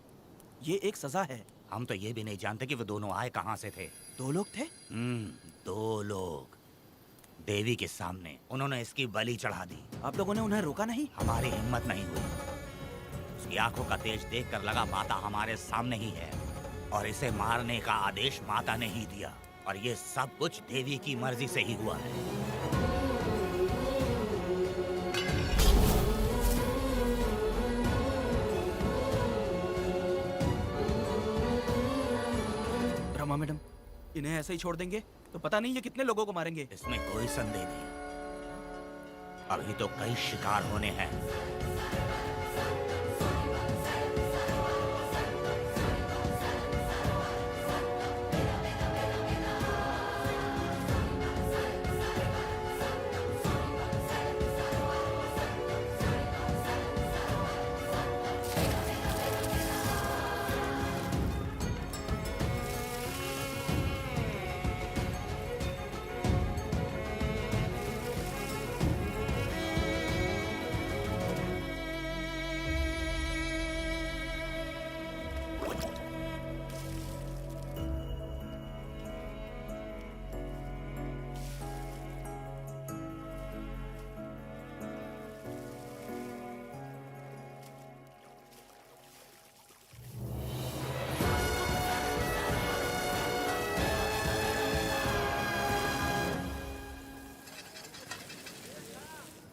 ये एक सजा है। हम तो ये भी नहीं जानते कि वो दोनों आए कहाँ से थे। 2 लोग थे। 2 लोग देवी के सामने, उन्होंने इसकी बलि चढ़ा दी। आप लोगों ने उन्हें रोका नहीं? हमारी हिम्मत नहीं हुई। उसकी आंखों का तेज देखकर लगा माता हमारे सामने ही है और इसे मारने का आदेश माता ने ही दिया, और ये सब कुछ देवी की मर्जी से ही हुआ है। रमा मैडम, इन्हें ऐसे ही छोड़ देंगे तो पता नहीं ये कितने लोगों को मारेंगे। इसमें कोई संदेह नहीं, अभी तो कई शिकार होने हैं।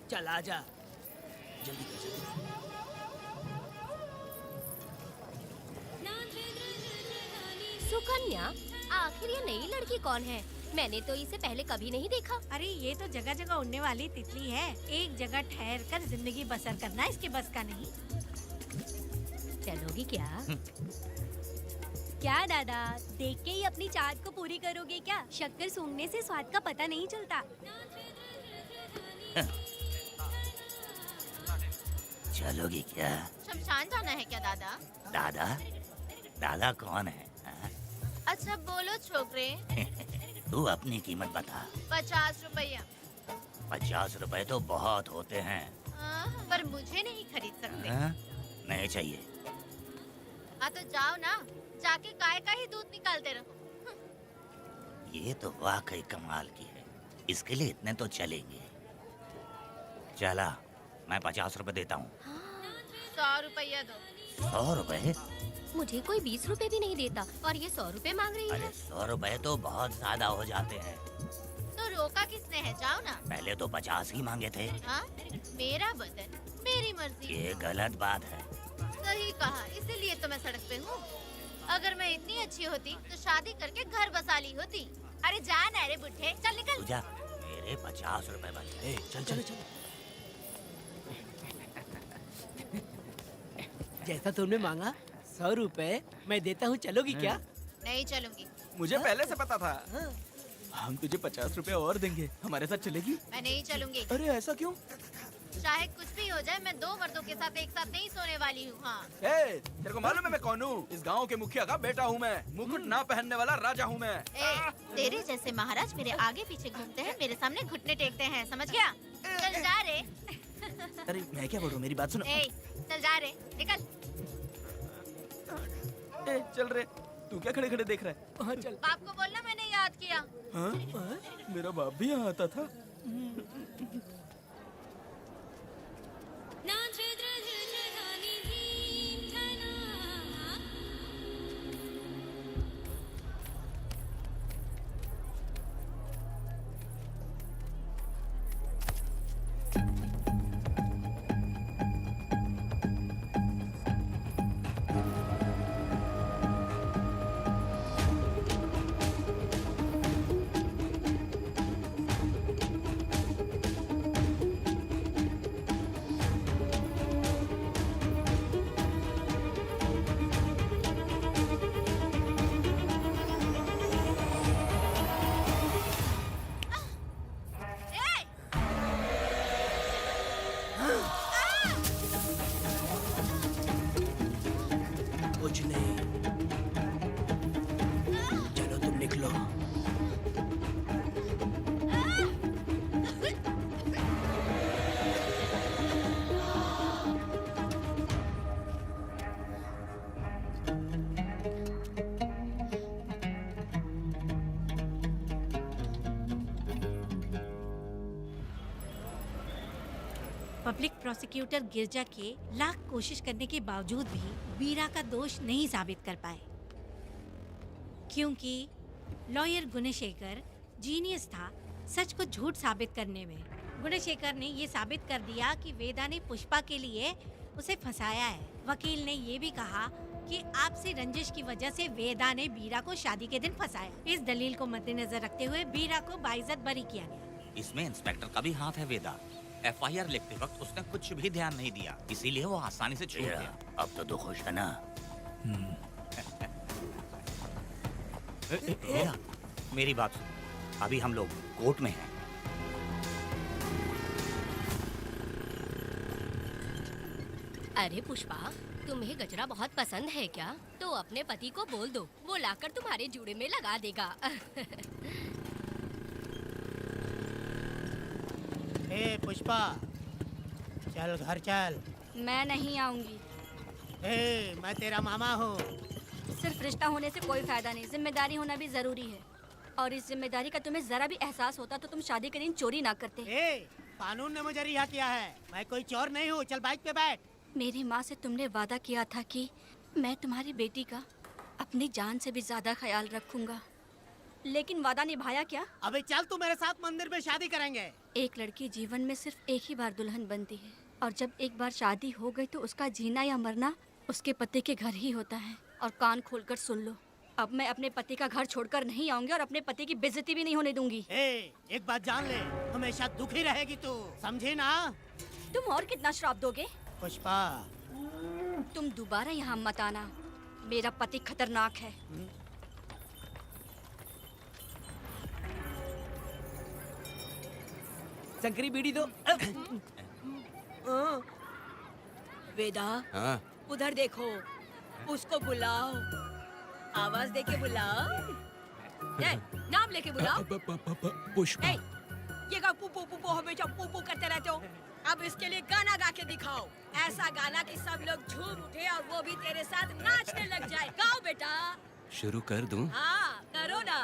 चल आजा, जल्दी कर जल्दी। सुकन्या, आखिर ये नई लड़की कौन है? मैंने तो इसे पहले कभी नहीं देखा। अरे ये तो जगह जगह उड़ने वाली तितली है। एक जगह ठहर कर जिंदगी बसर करना इसके बस का नहीं। चलोगी क्या? क्या दादा, देख के ही अपनी चाहत को पूरी करोगे क्या? शक्कर सूंघने से स्वाद का पता नहीं चलता। चलोगी क्या? शमशान जाना है क्या दादा? दादा? दादा कौन है? हाँ? अच्छा बोलो छोकरे। तू अपनी कीमत बता। 50 रुपया। 50 रुपए तो बहुत होते हैं। पर मुझे नहीं खरीद सकते। हाँ? नहीं चाहिए। हाँ तो जाओ ना, जाके गाय का ही दूध निकालते रहो। ये तो वाकई कमाल की है, इसके लिए इतने तो चलेंगे। चला, मैं 50 रुपए देता हूँ। 100 रुपया दो। 100 रुपए? मुझे कोई 20 रुपए भी नहीं देता और ये 100 रुपए मांग रही है। अरे 100 रुपए तो बहुत ज्यादा हो जाते हैं। तो रोका किसने है? जाओ ना। पहले तो 50 ही मांगे थे। हाँ? मेरा बदन, मेरी मर्जी। ये गलत बात है। सही कहा, इसीलिए तो मैं सड़क पे हूँ। अगर मैं इतनी अच्छी होती तो शादी करके घर बसा ली होती। अरे जा ना रे बुढ़े, चल निकल। पूजा, मेरे 50 रुपए बच गए। चल चल चल। जैसा तुमने मांगा 100 रुपए मैं देता हूँ, चलोगी क्या? नहीं चलूंगी। मुझे पहले से पता था। हम तुझे 50 रुपए और देंगे, हमारे साथ चलेगी? मैं नहीं चलूंगी। अरे ऐसा क्यों? चाहे कुछ भी हो जाए, मैं 2 मर्दों के साथ एक साथ नहीं सोने वाली हूँ। हाँ। तेरे को मालूम है मैं कौन हूँ? इस गांव के मुखिया का बेटा हूँ मैं। मुकुट ना पहनने वाला राजा हूँ मैं। तेरे जैसे महाराज मेरे आगे पीछे घूमते हैं, मेरे सामने घुटने टेकते हैं, समझ गया? चल जा रे। अरे मैं क्या बोल रहा हूँ, मेरी बात सुनो। चल जा रे, निकल। चल रे, तू क्या खड़े खड़े देख रहा है? हाँ चल। बाप को बोलना मैंने याद किया। हाँ? मेरा बाप भी यहाँ आता था। कुछ नहीं, चलो तुम निकलो। पब्लिक प्रोसिक्यूटर गिरजा के लाख कोशिश करने के बावजूद भी वीरा का दोष नहीं साबित कर पाए, क्योंकि लॉयर गुणशेखर जीनियस था सच को झूठ साबित करने में। गुणशेखर ने ये साबित कर दिया कि वेदा ने पुष्पा के लिए उसे फंसाया है। वकील ने ये भी कहा कि आपसे रंजिश की वजह से वेदा ने वीरा को शादी के दिन फंसाया। इस दलील को मद्देनजर रखते हुए वीरा को बाइज्जत बरी किया गया। इसमें इंस्पेक्टर का भी हाथ है वेदा। एफआईआर लिखते वक्त उसने कुछ भी ध्यान नहीं दिया, इसीलिए वो आसानी से छूट गया। अब तो तू खुश है ना? वेदा, मेरी बात सुन, अभी हम लोग कोर्ट में हैं। अरे पुष्पा, तुम्हें गजरा बहुत पसंद है क्या? तो अपने पति को बोल दो, वो लाकर तुम्हारे जूड़े में लगा देगा। ए पुष्पा, चल घर चल। मैं नहीं आऊंगी। ए, मैं तेरा मामा हूँ। सिर्फ रिश्ता होने से कोई फायदा नहीं, जिम्मेदारी होना भी जरूरी है। और इस जिम्मेदारी का तुम्हें जरा भी एहसास होता तो तुम शादी के दिन चोरी ना करते। ए, कानून ने मुझे रिहा किया है, मैं कोई चोर नहीं हूँ। चल बाइक पे बैठ। मेरी माँ से तुमने वादा किया था कि मैं तुम्हारी बेटी का अपनी जान से भी ज्यादा ख्याल रखूंगा, लेकिन वादा निभाया क्या? अबे चल, तू मेरे साथ मंदिर में शादी करेंगे। एक लड़की जीवन में सिर्फ एक ही बार दुल्हन बनती है, और जब एक बार शादी हो गई तो उसका जीना या मरना उसके पति के घर ही होता है। और कान खोलकर सुन लो, अब मैं अपने पति का घर छोड़कर नहीं आऊंगी और अपने पति की बेइज्जती भी नहीं होने दूंगी। एक बात जान ले, हमेशा दुखी रहेगी तू, समझी ना? तुम और कितना श्राप दोगे? पुष्पा, तुम दोबारा यहाँ मत आना, मेरा पति खतरनाक है। शंकरी बीड़ी दो। वेदा, हाँ? उधर देखो, उसको बुलाओ, आवाज दे के बुलाओ। ए, नाम लेके बुलाओ। पुष्पा। ए, ये का पुपू पुपू हमेशा पुपू करते रहते हो। अब इसके लिए गाना गा के दिखाओ, ऐसा गाना कि सब लोग झूम उठे और वो भी तेरे साथ नाचने लग जाए। गाओ बेटा। शुरू कर दूं? हाँ, करो ना।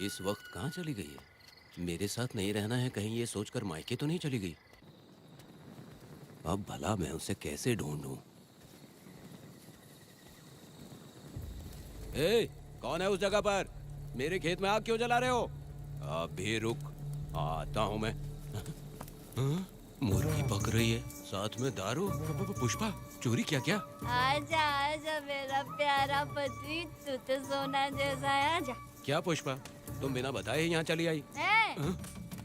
इस वक्त कहाँ चली गई है? मेरे साथ नहीं रहना है कहीं ये सोचकर मायके तो नहीं चली गई? अब भला मैं उसे कैसे ढूंढूं? ए, कौन है उस जगह पर? मेरे खेत में आग क्यों जला रहे हो? अभी रुक, आता हूँ मैं। हाँ? मुर्गी पक रही है, साथ में दारू। पुष्पा, चोरी क्या? क्या? आजा आजा मेरा प्यारा पति, तू तो सोना जैसा है। आजा। क्या पुष्पा, तुम बिना बताए ही यहाँ चली आई?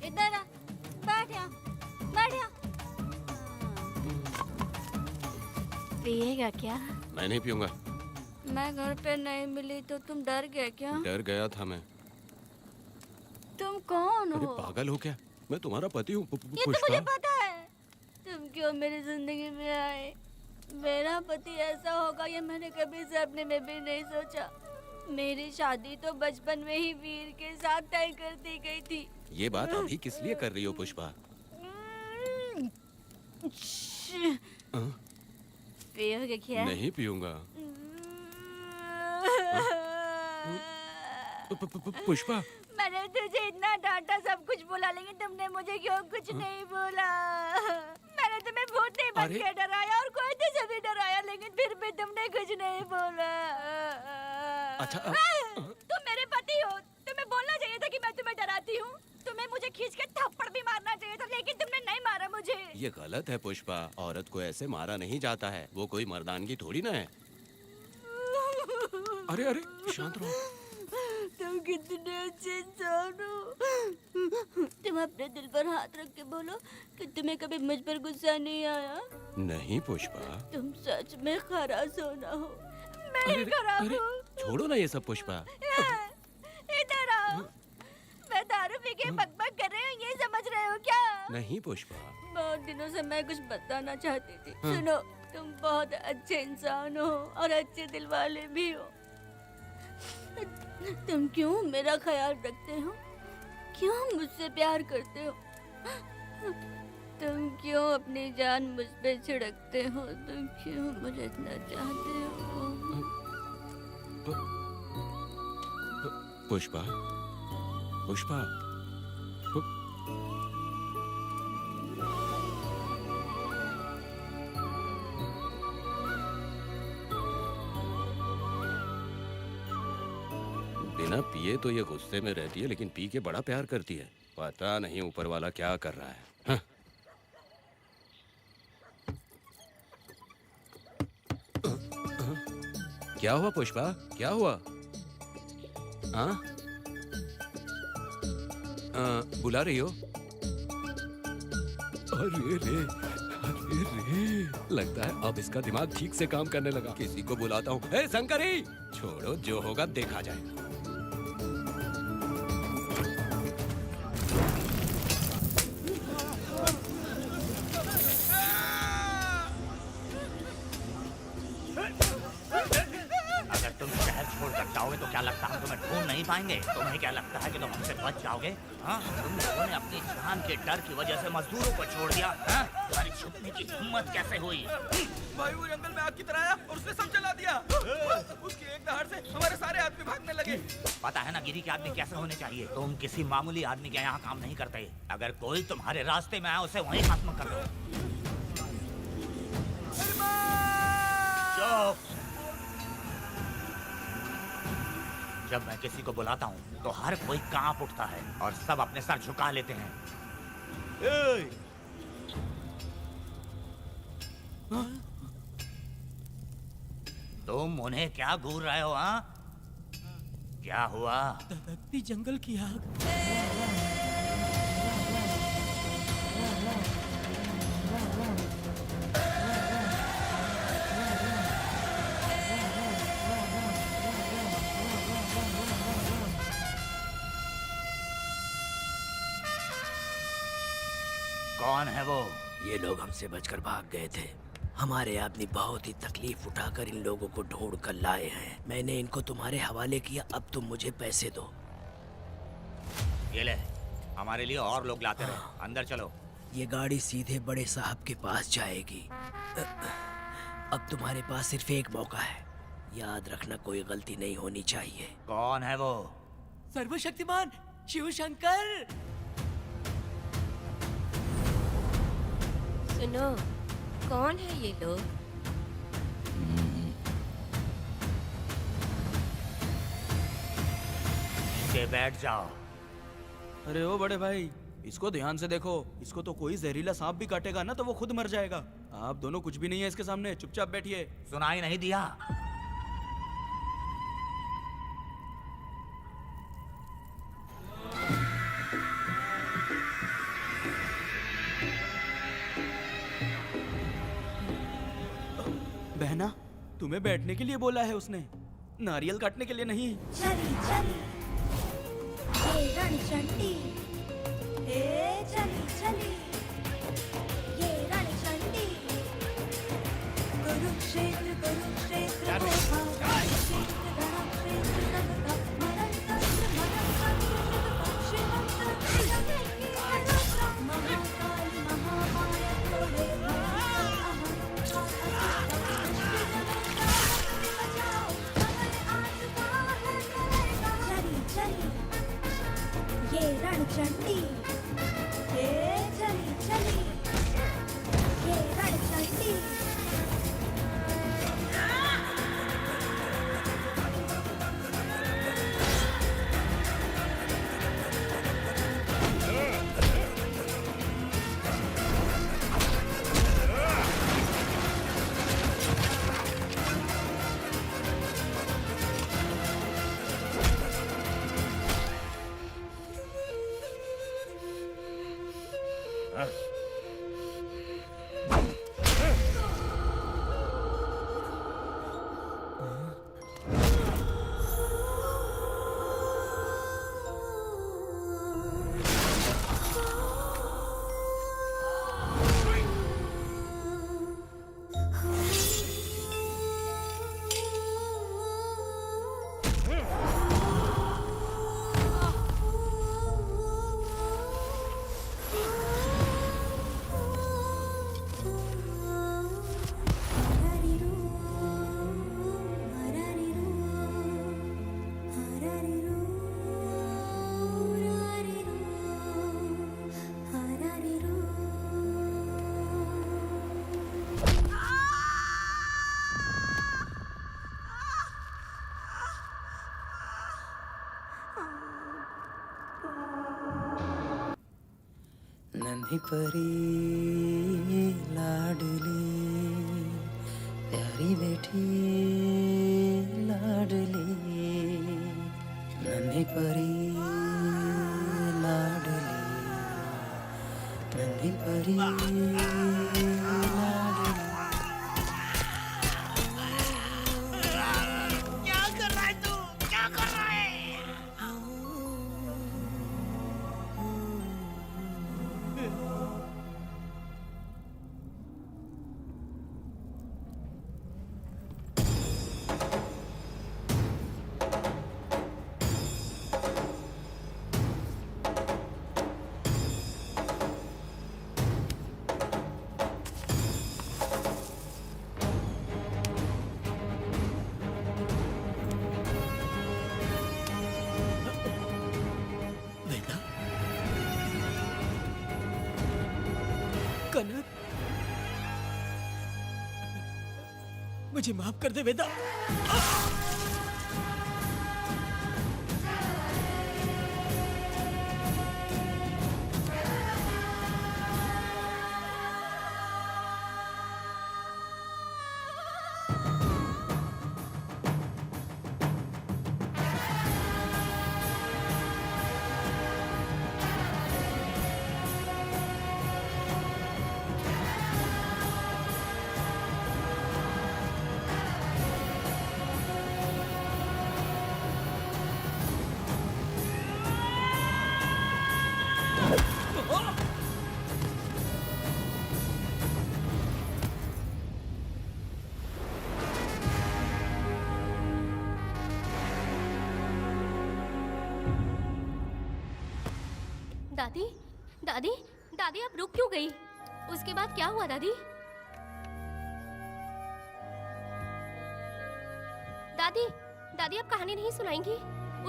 इधर आ, बैठ यहाँ, बैठ यहाँ। पिएगा क्या? मैं नहीं पीऊंगा। मैं घर पे नहीं मिली तो तुम डर गए क्या? डर गया था मैं। तुम कौन अरे हो? पागल हो क्या? मैं तुम्हारा पति हूँ ये तो मुझे पता है। तुम क्यों मेरी जिंदगी में आए? मेरा पति ऐसा होगा ये मैंने कभी सपने में भी नहीं सोचा। मेरी शादी तो बचपन में ही वीर के साथ तय कर दी गई थी। ये बात अभी किस लिए कर रही हो पुष्पा? पियोगे क्या? नहीं पीऊंगा। पुष्पा, मैंने तुझे इतना डांटा, सब कुछ बोला, लेकिन तुमने मुझे क्यों कुछ नहीं बोला? बन अरे- के डराया और कोई तुझे भी डराया, लेकिन फिर भी तुमने कुछ नहीं बोला। अच्छा, तुम मेरे पति हो, तुम्हें बोलना चाहिए था कि मैं तुम्हें डराती हूँ। तुम्हें मुझे खींच के थप्पड़ भी मारना चाहिए था, लेकिन तुमने नहीं मारा मुझे। ये गलत है पुष्पा, औरत को ऐसे मारा नहीं जाता है, वो कोई मर्दानगी थोड़ी ना है। अरे अरे शांत रहो। तुम कितने अच्छे इंसान हो। तुम अपने दिल पर हाथ रख के बोलो कि तुम्हें कभी मुझ पर गुस्सा नहीं आया। नहीं पुष्पा। तुम सच में खरास हो ना हो। मैं अरे, ही खराब अरे, हूँ। छोड़ो ना ये सब पुष्पा। इधर आओ। मैं दारू पी के बकबक कर रही हूँ, ये समझ रहे हो क्या? नहीं पुष्पा। बहुत दिनों से मैं कुछ बताना चाहती थी। सुनो, तुम बहुत अच्छे इंसान हो और अच्छे दिल वाले भी हो। तुम क्यों मेरा ख्याल रखते हो? क्यों मुझसे प्यार करते हो? तुम क्यों अपनी जान मुझ पे छिड़कते हो? तुम क्यों मुझे इतना चाहते हो? पुष्पा, पुष्पा, बिना पिए तो ये गुस्से में रहती है, लेकिन पी के बड़ा प्यार करती है। पता नहीं ऊपर वाला क्या कर रहा है। हाँ? क्या हुआ पुष्पा, क्या हुआ? हाँ? बुला रही हो? अरे रे, अरे रे, लगता है अब इसका दिमाग ठीक से काम करने लगा। किसी को बुलाता हूँ। ए शंकरी, छोड़ो, जो होगा देखा जाएगा। अगर तुम शहर छोड़कर जाओगे तो क्या लगता है हम तुम्हें ढूंढ नहीं पाएंगे? तुम्हें क्या लगता है कि तुम हमसे बच जाओगे? हाँ, तुम लोगों ने अपनी जान के डर की वजह से मजदूरों को छोड़ दिया। हाँ? तुम्हारी छुपने की हिम्मत कैसे हुई? भाई वो जंगल में आग की तरह आया और उसने सब जला दिया। उसकी एक दहाड़ से हमारे सारे आदमी भागने लगे। पता है ना गिरी के आदमी कैसे होने चाहिए? तुम किसी मामूली आदमी के यहाँ काम नहीं करते। अगर कोई तुम्हारे रास्ते में आया उसे वहीं खत्म कर दो। चुप! जब मैं किसी को बुलाता हूँ तो हर कोई कांप उठता है और सब अपने सर झुका लेते हैं। तुम उन्हें क्या घूर रहे हो? हाँ, क्या हुआ? धधकती जंगल की आग। कौन है वो? ये लोग हमसे बचकर भाग गए थे। हमारे आदमी बहुत ही तकलीफ उठाकर इन लोगों को ढूंढ कर लाए हैं। मैंने इनको तुम्हारे हवाले किया, अब तुम मुझे पैसे दो। ये ले, हमारे लिए और लोग लाते रहे। अंदर चलो। ये गाड़ी सीधे बड़े साहब के पास जाएगी। अब तुम्हारे पास सिर्फ एक मौका है, याद रखना कोई गलती नहीं होनी चाहिए। कौन है वो? सर्वशक्तिमान शिव शंकर। सुनो, कौन है ये लोग? नीचे बैठ जाओ। अरे ओ बड़े भाई, इसको ध्यान से देखो। इसको तो कोई जहरीला सांप भी काटेगा ना तो वो खुद मर जाएगा। आप दोनों कुछ भी नहीं है इसके सामने, चुपचाप बैठिए। सुनाई नहीं दिया? बहना, तुम्हें बैठने के लिए बोला है उसने, नारियल काटने के लिए नहीं। चली चली ये रणचंडी, ए चली चली ये रणचंडी, कुरुक्षेत्र कुरुक्षेत्र ये रणचंडी, ये चली चली ये रणचंडी। नन्ही परी लाडली प्यारी बेटी लाडली नन्ही परी लाडली नन्ही परी लाडली। क्या कर रहा है तू? क्या कर रहा है? वेदा, कनक, मुझे माफ कर दे वेदा। दादी, दादी, दादी आप रुक क्यों गई? उसके बाद क्या हुआ दादी? दादी, दादी आप कहानी नहीं सुनाएंगी?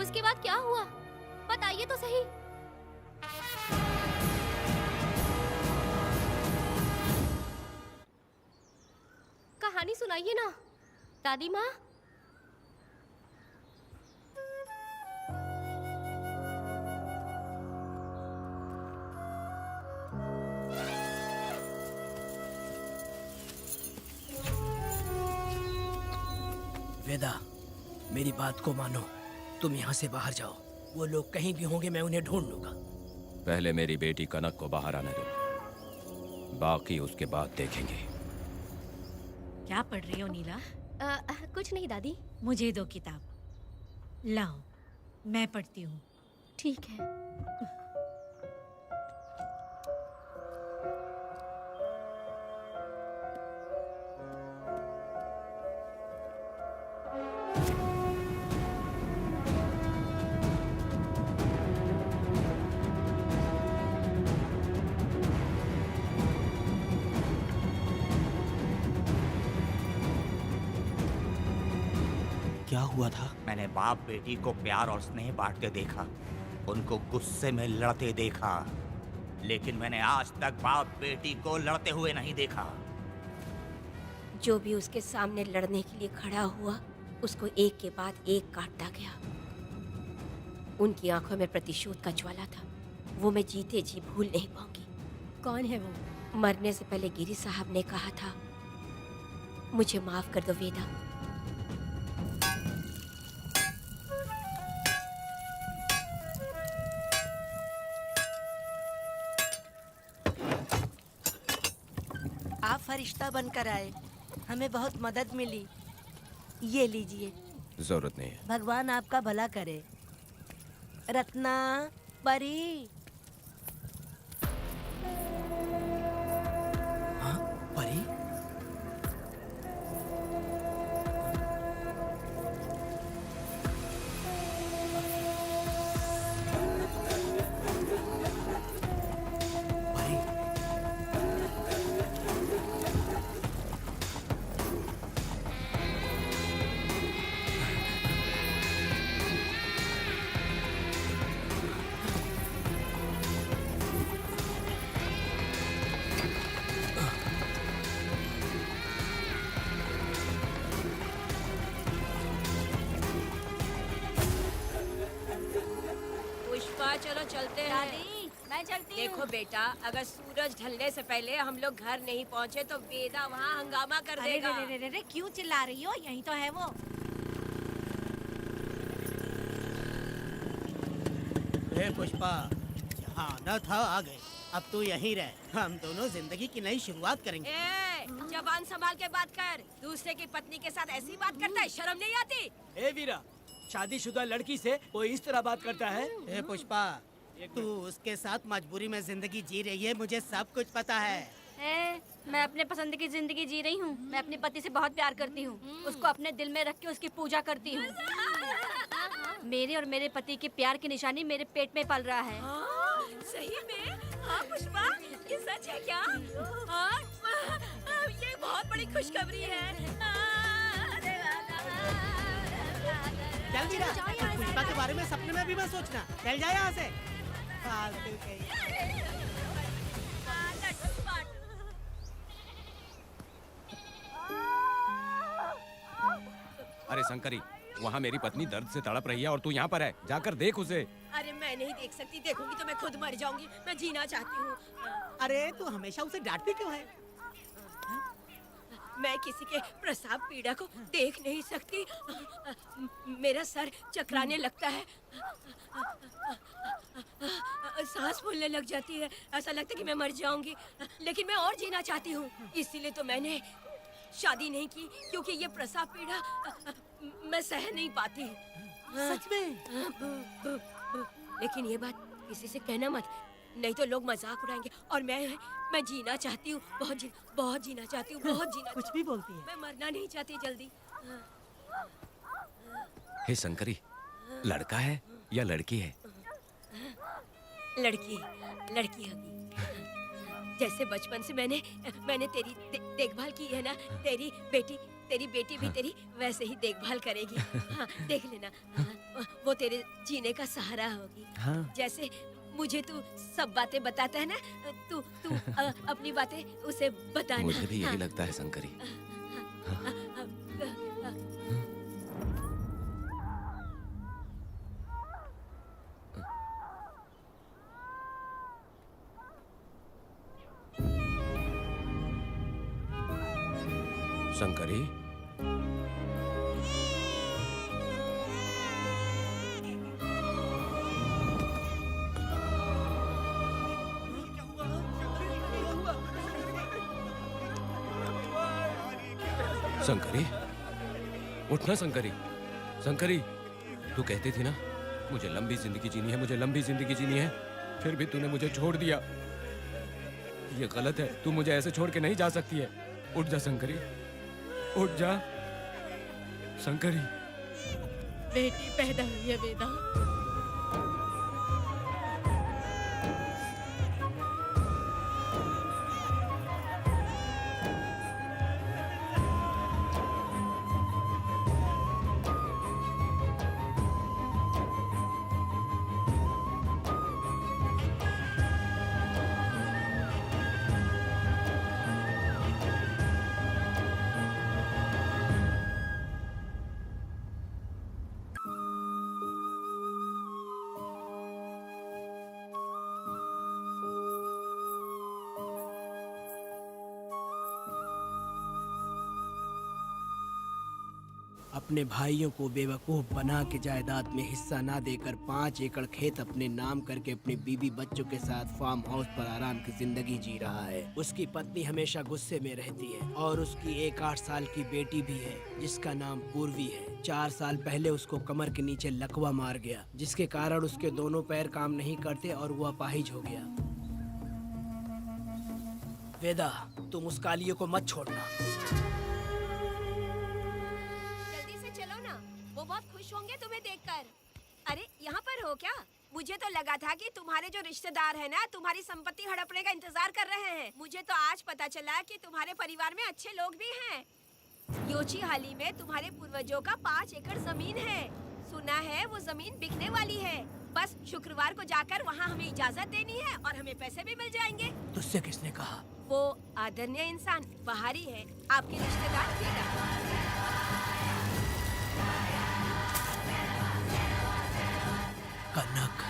उसके बाद क्या हुआ? बताइए तो सही। कहानी सुनाइए ना, दादी माँ। वेदा, मेरी बात को मानो। तुम यहाँ से बाहर जाओ। वो लोग कहीं भी होंगे, मैं उन्हें ढूंढ लूंगा। पहले मेरी बेटी कनक को बाहर आने दो, बाकी उसके बाद देखेंगे। क्या पढ़ रही हो नीला? कुछ नहीं दादी। मुझे दो किताब लाओ, मैं पढ़ती हूँ। ठीक है। क्या हुआ था? मैंने बाप बेटी को प्यार और स्नेह बांटते देखा, उनको गुस्से में लड़ते देखा, लेकिन मैंने आज तक बाप बेटी को लड़ते हुए नहीं देखा। जो भी उसके सामने लड़ने के लिए खड़ा हुआ, उसको एक के बाद एक काटता गया। उनकी आंखों में प्रतिशोध का ज्वाला था, वो मैं जीते जी भूल नहीं पाऊंगी। कौन है वो? मरने से पहले गिरी साहब ने कहा था, मुझे माफ कर दो वेदा। आप फरिश्ता बनकर आए, हमें बहुत मदद मिली। ये लीजिए। जरूरत नहीं है। भगवान आपका भला करे। रत्ना, परी। हाँ, परी? पुष्पा, चलो चलते हैं। दादी, मैं चलती हूँ। देखो बेटा, अगर सूरज सूरज ढलने से पहले हम लोग घर नहीं पहुँचे तो वेदा वहाँ हंगामा कर अरे देगा। रे रे रे रे, क्यों चिल्ला रही हो? यही तो है वो। पुष्पा, यहाँ आना था आ गए। अब तू यहीं रह, हम दोनों जिंदगी की नई शुरुआत करेंगे। जबान संभाल के बात कर। दूसरे की पत्नी के साथ ऐसी बात करता है, शर्म नहीं आती? ए वीरा, शादीशुदा लड़की से कोई इस तरह बात करता है? ए पुष्पा, तू उसके साथ मजबूरी में जिंदगी जी रही है, मुझे सब कुछ पता है। मैं अपने पसंद की जिंदगी जी रही हूँ। मैं अपने पति से बहुत प्यार करती हूँ। उसको अपने दिल में रख के उसकी पूजा करती हूँ। मेरे और मेरे पति के प्यार की निशानी मेरे पेट में पल रहा है। सही में? हाँ पुष्पा, ये सच है क्या? हाँ, ये बहुत बड़ी खुशखबरी है। चल वीरा, पुष्पा के बारे में सपने में भी मत सोचना। चल जा यहाँ से। फालतू कहीं। अरे शंकरी, वहाँ मेरी पत्नी दर्द से तड़प रही है और तू यहाँ पर है। जाकर देख उसे। अरे मैं नहीं देख सकती, देखूंगी तो मैं खुद मर जाऊंगी। मैं जीना चाहती हूँ। अरे तू हमेशा उसे डांटती क्यों है? मैं किसी के प्रसाव पीड़ा को देख नहीं सकती। मेरा सर चकराने लगता है, सांस फूलने लग जाती है, ऐसा लगता है कि मैं मर जाऊंगी। लेकिन मैं और जीना चाहती हूँ, इसीलिए तो मैंने शादी नहीं की, क्योंकि ये प्रसाव पीड़ा मैं सह नहीं पाती। सच में? लेकिन ये बात किसी से कहना मत, नहीं तो लोग मजाक उड़ाएंगे। और मैं जीना चाहती हूँ, बहुत जीना चाहती हूँ, बहुत जीना। कुछ भी बोलती है। मैं मरना नहीं चाहती जल्दी। हे शंकरी, लड़का है या लड़की है? लड़की होगी। जैसे बचपन से मैंने तेरी देखभाल की है ना, तेरी बेटी भी तेरी वैसे ही देखभाल करेगी। हाँ, देख लेना। हाँ, वो तेरे जीने का सहारा होगी। हाँ। जैसे मुझे तू सब बातें बताता है ना, तू अपनी बातें उसे बताना। मुझे भी यही लगता है शंकरी। शंकरी, शंकरी, उठना शंकरी। शंकरी, तू कहती थी ना मुझे लंबी जिंदगी जीनी है, मुझे लंबी जिंदगी जीनी है, फिर भी तूने मुझे छोड़ दिया। ये गलत है, तू मुझे ऐसे छोड़ के नहीं जा सकती है। उठ जा शंकरी, उठ जा शंकरी। बेटी पैदा हुई है वेदा। अपने भाइयों को बेवकूफ बना के जायदाद में हिस्सा ना देकर 5 एकड़ खेत अपने नाम करके अपने बीवी बच्चों के साथ फार्म हाउस पर आराम की जिंदगी जी रहा है। उसकी पत्नी हमेशा गुस्से में रहती है और उसकी एक 8 साल की बेटी भी है जिसका नाम पूर्वी है। 4 साल पहले उसको कमर के नीचे लकवा मार गया, जिसके कारण उसके दोनों पैर काम नहीं करते और वो अपाहिज हो गया। वेदा, तुम उस कालियों को मत छोड़ना। वो बहुत खुश होंगे तुम्हें देखकर। अरे यहाँ पर हो क्या? मुझे तो लगा था कि तुम्हारे जो रिश्तेदार हैं ना, तुम्हारी संपत्ति हड़पने का इंतजार कर रहे हैं। मुझे तो आज पता चला कि तुम्हारे परिवार में अच्छे लोग भी हैं। योची हाली में तुम्हारे पूर्वजों का 5 एकड़ जमीन है। सुना है वो जमीन बिकने वाली है। बस शुक्रवार को जाकर वहाँ हमें इजाजत देनी है और हमें पैसे भी मिल जाएंगे। तुझसे किसने कहा? वो आदरणीय इंसान बाहरी है, आपके रिश्तेदार वेदा। कनक,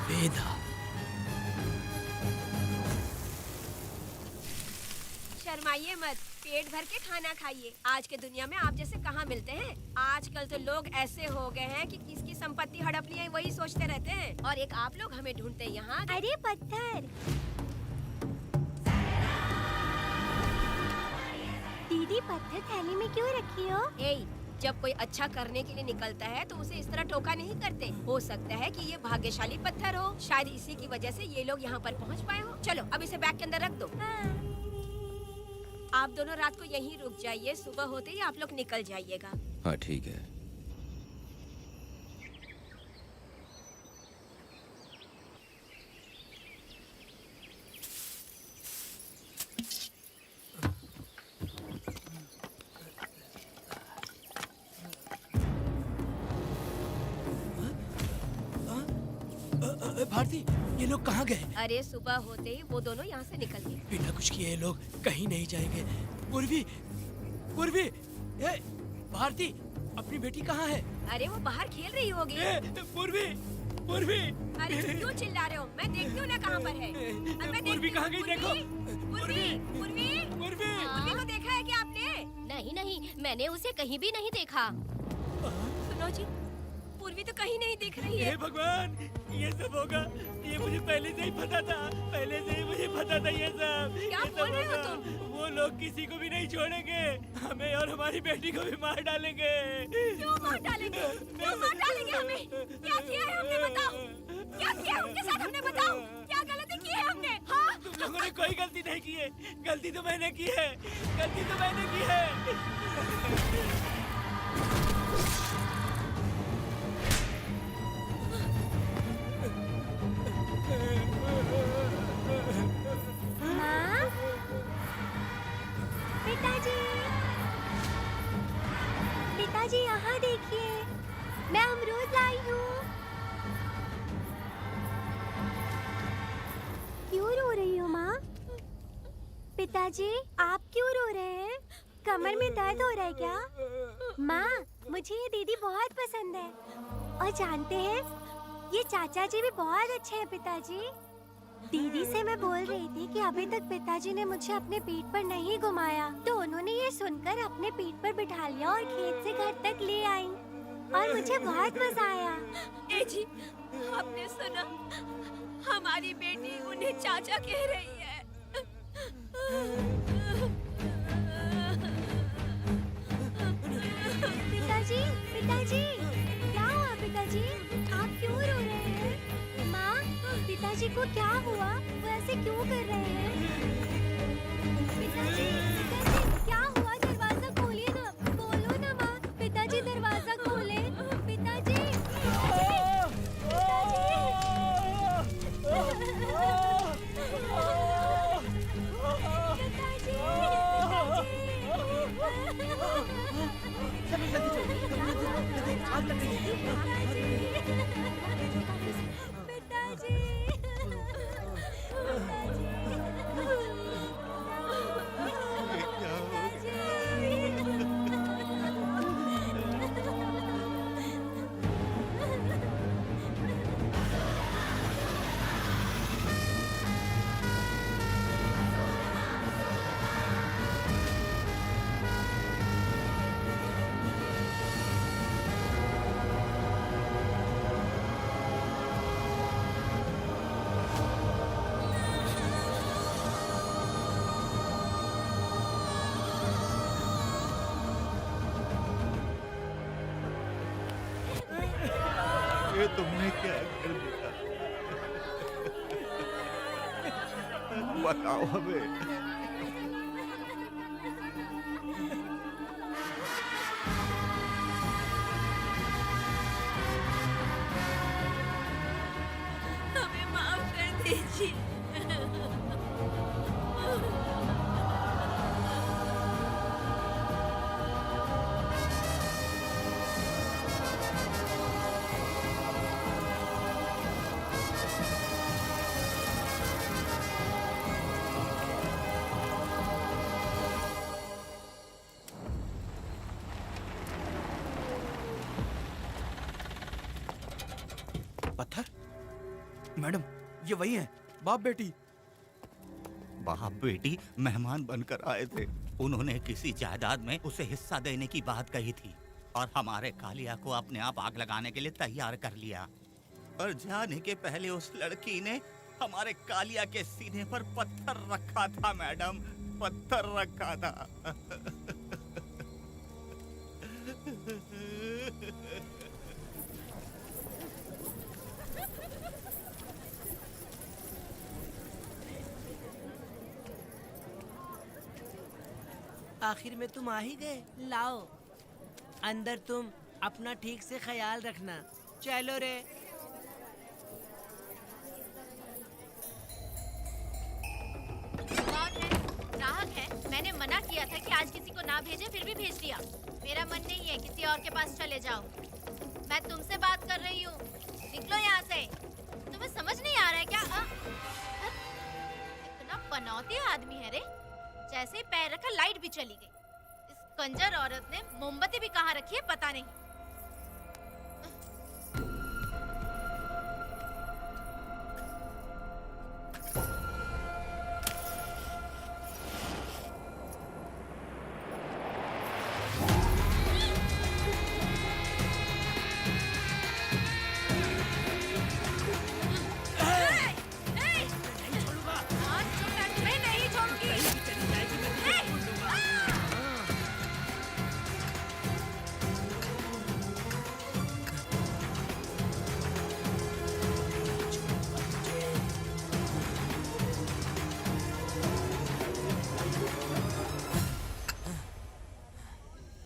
वेदा, शर्माइए मत, पेट भर के खाना खाइए। आज के दुनिया में आप जैसे कहाँ मिलते हैं। आजकल तो लोग ऐसे हो गए हैं कि किसकी संपत्ति हड़प ली है वही सोचते रहते हैं। और एक आप लोग हमें ढूंढते हैं यहाँ। अरे पत्थर, दीदी पत्थर थैली में क्यों रखी हो? जब कोई अच्छा करने के लिए निकलता है तो उसे इस तरह टोका नहीं करते। हो सकता है कि ये भाग्यशाली पत्थर हो, शायद इसी की वजह से ये लोग यहाँ पर पहुँच पाए हो। चलो अब इसे बैग के अंदर रख दो। आप दोनों रात को यहीं रुक जाइए, सुबह होते ही आप लोग निकल जाइएगा। हाँ ठीक है। भारती, ये लोग कहाँ गए? अरे सुबह होते ही वो दोनों यहाँ से निकल गए। बिना कुछ किए ये लोग कहीं नहीं जाएंगे। पूर्वी, पूर्वी, ए, भारती, अपनी बेटी कहाँ है? अरे वो बाहर खेल रही होगी। पूर्वी, पूर्वी। अरे क्यों चिल्ला रहे हो? मैं देखती हूँ ना कहाँ पर है। पूर्वी कहाँ गई? देखो। पूर्वी, पूर्वी, पूर्वी, पूर्वी को देखा है क्या आपने? नहीं नहीं, मैंने उसे कहीं भी नहीं देखा। सुनो जी, पूर्वी तो कहीं नहीं दिख रही है। हे भगवान, ये सब होगा, ये मुझे पहले से ही पता था। पहले से ही मुझे पता था ये सब। क्या बोल रहे हो तुम? वो लोग किसी को भी नहीं छोड़ेंगे, हमें और हमारी बेटी को भी मार डालेंगे। क्यों मार डालेंगे? क्यों मार डालेंगे हमें? क्या किया है हमने बताओ? क्या किया उनके साथ हमने बताओ? क्या गलती की है हमने? हाँ? तुम लोगों ने कोई गलती नहीं की है। गलती तो मैंने की है। गलती तो मैंने की है। माँ, पिताजी, पिताजी यहाँ देखिए, मैं अमरूद लाई हूँ। क्यों रो रही हो माँ? पिताजी, आप क्यों रो रहे हैं? कमर में दर्द हो रहा है क्या? माँ, मुझे ये दीदी बहुत पसंद है। और जानते हैं, ये चाचा जी भी बहुत अच्छे हैं पिताजी। दीदी से मैं बोल रही थी कि अभी तक पिताजी ने मुझे अपने पीठ पर नहीं घुमाया, तो उन्होंने ये सुनकर अपने पीठ पर बिठा लिया और खेत से घर तक ले आई और मुझे बहुत मजा आया। ए जी, आपने सुना? हमारी बेटी उन्हें चाचा कह रही है। पिताजी, पिताजी, क्या हुआ पिताजी? आप क्यों रो रहे हैं? माँ, पिताजी को क्या हुआ? वो ऐसे क्यों कर रहे हैं? पिताजी, पिताजी, क्या हुआ? दरवाजा खोलिए ना, बोलो ना माँ। पिताजी दरवाजा खोले। पिताजी, ये तुमने क्या कर दिया? बताओ हमें। हमें माफ कर दीजिए। पत्थर? मैडम, ये वही है, बाप बेटी। बाप बेटी मेहमान बनकर आए थे। उन्होंने किसी जायदाद में उसे हिस्सा देने की बात कही थी और हमारे कालिया को अपने आप आग लगाने के लिए तैयार कर लिया। और जाने के पहले उस लड़की ने हमारे कालिया के सीने पर पत्थर रखा था मैडम, पत्थर रखा था। आखिर में तुम आ ही गए। लाओ अंदर, तुम अपना ठीक से ख्याल रखना। चलो रे। कौन है? ग्राहक है। मैंने मना किया था कि आज किसी को ना भेजे, फिर भी भेज दिया। मेरा मन नहीं है, किसी और के पास चले जाओ। मैं तुमसे बात कर रही हूँ, निकलो यहाँ से। तुम्हें समझ नहीं आ रहा है क्या? इतना पनौती आदमी है रे, जैसे ही पैर रखा लाइट भी चली गई। इस कंजर औरत ने मोमबत्ती भी कहाँ रखी है पता नहीं।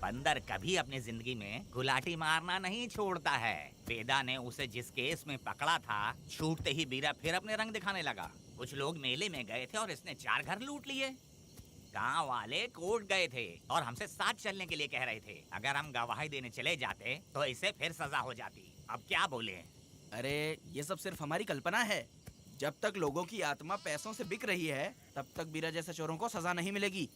बंदर कभी अपनी जिंदगी में गुलाटी मारना नहीं छोड़ता है। वेदा ने उसे जिस केस में पकड़ा था, छूटते ही बीरा फिर अपने रंग दिखाने लगा। कुछ लोग मेले में गए थे और इसने 4 घर लूट लिए। गांव वाले कोर्ट गए थे और हमसे साथ चलने के लिए कह रहे थे। अगर हम गवाही देने चले जाते तो इसे फिर सजा हो जाती। अब क्या बोले? अरे ये सब सिर्फ हमारी कल्पना है। जब तक लोगों की आत्मा पैसों से बिक रही है, तब तक बीरा जैसे चोरों को सजा नहीं मिलेगी।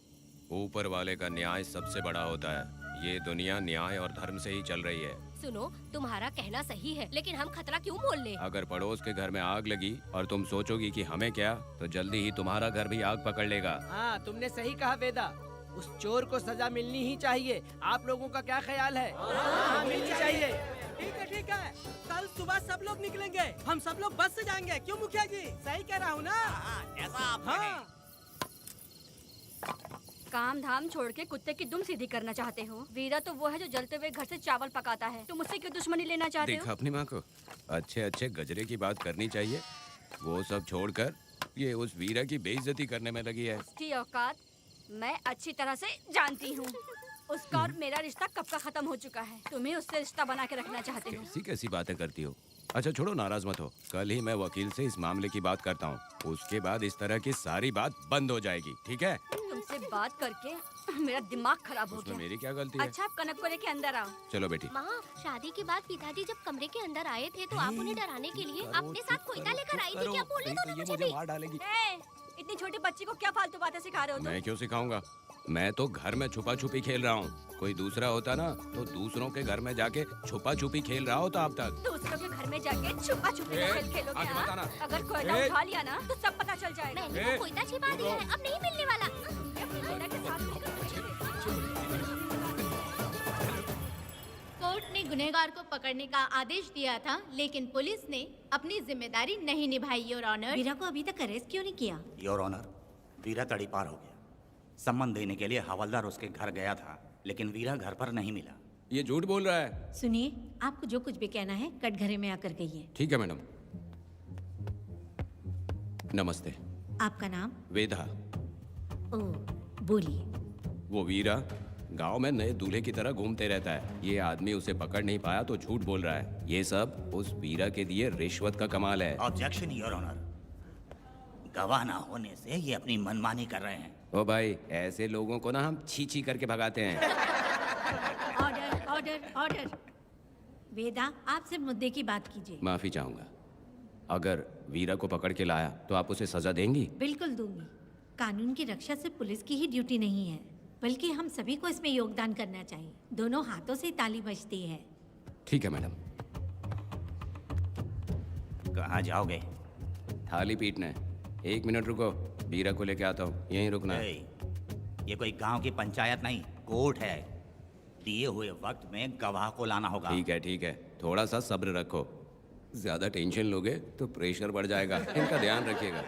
ऊपर वाले का न्याय सबसे बड़ा होता है। ये दुनिया न्याय और धर्म से ही चल रही है। सुनो, तुम्हारा कहना सही है, लेकिन हम खतरा क्यों मोल ले? अगर पड़ोस के घर में आग लगी और तुम सोचोगी कि हमें क्या, तो जल्दी ही तुम्हारा घर भी आग पकड़ लेगा। हाँ, तुमने सही कहा वेदा। उस चोर को सजा मिलनी ही चाहिए। आप लोगों का क्या ख्याल है? हाँ, मिलनी चाहिए। ठीक है। कल सुबह सब लोग निकलेंगे। हम सब लोग बस से जाएंगे। क्यों मुखिया जी? सही कह रहा हूँ ना? ऐसा आप हाँ। काम धाम छोड़ के कुत्ते की दुम सीधी करना चाहते हो? वीरा तो वो है जो जलते हुए घर से चावल पकाता है। तुम उससे क्यों दुश्मनी लेना चाहते देखा हो? अपनी माँ को, अच्छे अच्छे गजरे की बात करनी चाहिए। वो सब छोड़कर ये उस वीरा की बेइज्जती करने में लगी है। उसकी औकात मैं अच्छी तरह से जानती हूँ। उसका और मेरा रिश्ता कब का खत्म हो चुका है। तुम्हें उससे रिश्ता बना के रखना चाहते हो। कैसी कैसी बातें करती हो। अच्छा छोड़ो, नाराज मत हो। कल ही मैं वकील से इस मामले की बात करता हूँ। उसके बाद इस तरह की सारी बात बंद हो जाएगी, ठीक है? तुमसे बात करके मेरा दिमाग खराब हो उसमें गया। मेरी क्या गलती है? अच्छा, आप कनक को लेके अंदर आओ। चलो बेटी। माँ, शादी के बाद पिताजी जब कमरे के अंदर आए थे तो आप उन्हें डराने के लिए अपने साथ कोयता लेकर आई थी। क्या बोले तो मुझे भी? मार डालेगी। इतनी छोटी बच्ची को क्या फालतू बातें सिखा रहे हो तुम? मैं क्यों सिखाऊंगा? मैं तो घर में छुपा छुपी खेल रहा हूँ। कोई दूसरा होता ना तो दूसरों के घर में जाके छुपा छुपी खेल रहा होता अब तक। दूसरों के घर में जाके छुपा छुपी खेल खेलोगे? आगे हाँ? बताना। अगर कोयला उठा लिया ना तो सब पता चल जाएगा। मैंने वो कोयता छिपा दिया है, अब नहीं मिलने वाला। कोयला के साथ कोर्ट ने गुनहगार को पकड़ने का आदेश दिया था, लेकिन पुलिस ने अपनी जिम्मेदारी नहीं निभाई। योर ऑनर, वीरा को अभी तक अरेस्ट क्यों नहीं किया? योर ऑनर, वीरा तड़ीपार हो गया। सम्मान देने के लिए हवलदार उसके घर गया था, लेकिन वीरा घर पर नहीं मिला। ये झूठ बोल रहा है। सुनिए, आपको जो कुछ भी कहना है कटघरे में आकर कहिए। ठीक है मैडम। नमस्ते। आपका नाम? वेदा। ओ, बोलिए। वो वीरा गांव में नए दूल्हे की तरह घूमते रहता है। ये आदमी उसे पकड़ नहीं पाया तो झूठ बोल रहा है। ये सब उस वीरा के दिए रिश्वत का कमाल है। Objection your honour. गवाह ना होने से ये अपनी मनमानी कर रहे हैं। ओ भाई, ऐसे लोगों को ना हम छी छी करके भगाते हैं। Order, order, order. वेदा, आप सिर्फ मुद्दे की बात कीजिए। माफी चाहूंगा। अगर वीरा को पकड़ के लाया तो आप उसे सजा देंगी? बिल्कुल दूंगी। कानून की रक्षा सिर्फ पुलिस की ही ड्यूटी नहीं है, बल्कि हम सभी को इसमें योगदान करना चाहिए। दोनों हाथों से ताली बजती है। ठीक है मैडम। कहाँ जाओगे? थाली पीटना है। 1 मिनट रुको। वीरा को लेके आता हूँ, यहीं रुकना है। ये कोई गांव की पंचायत नहीं, कोर्ट है। दिए हुए वक्त में गवाह को लाना होगा। ठीक है, थोड़ा सा सब्र रखो। ज्यादा टेंशन लोगे तो प्रेशर बढ़ जाएगा, इनका ध्यान रखिएगा।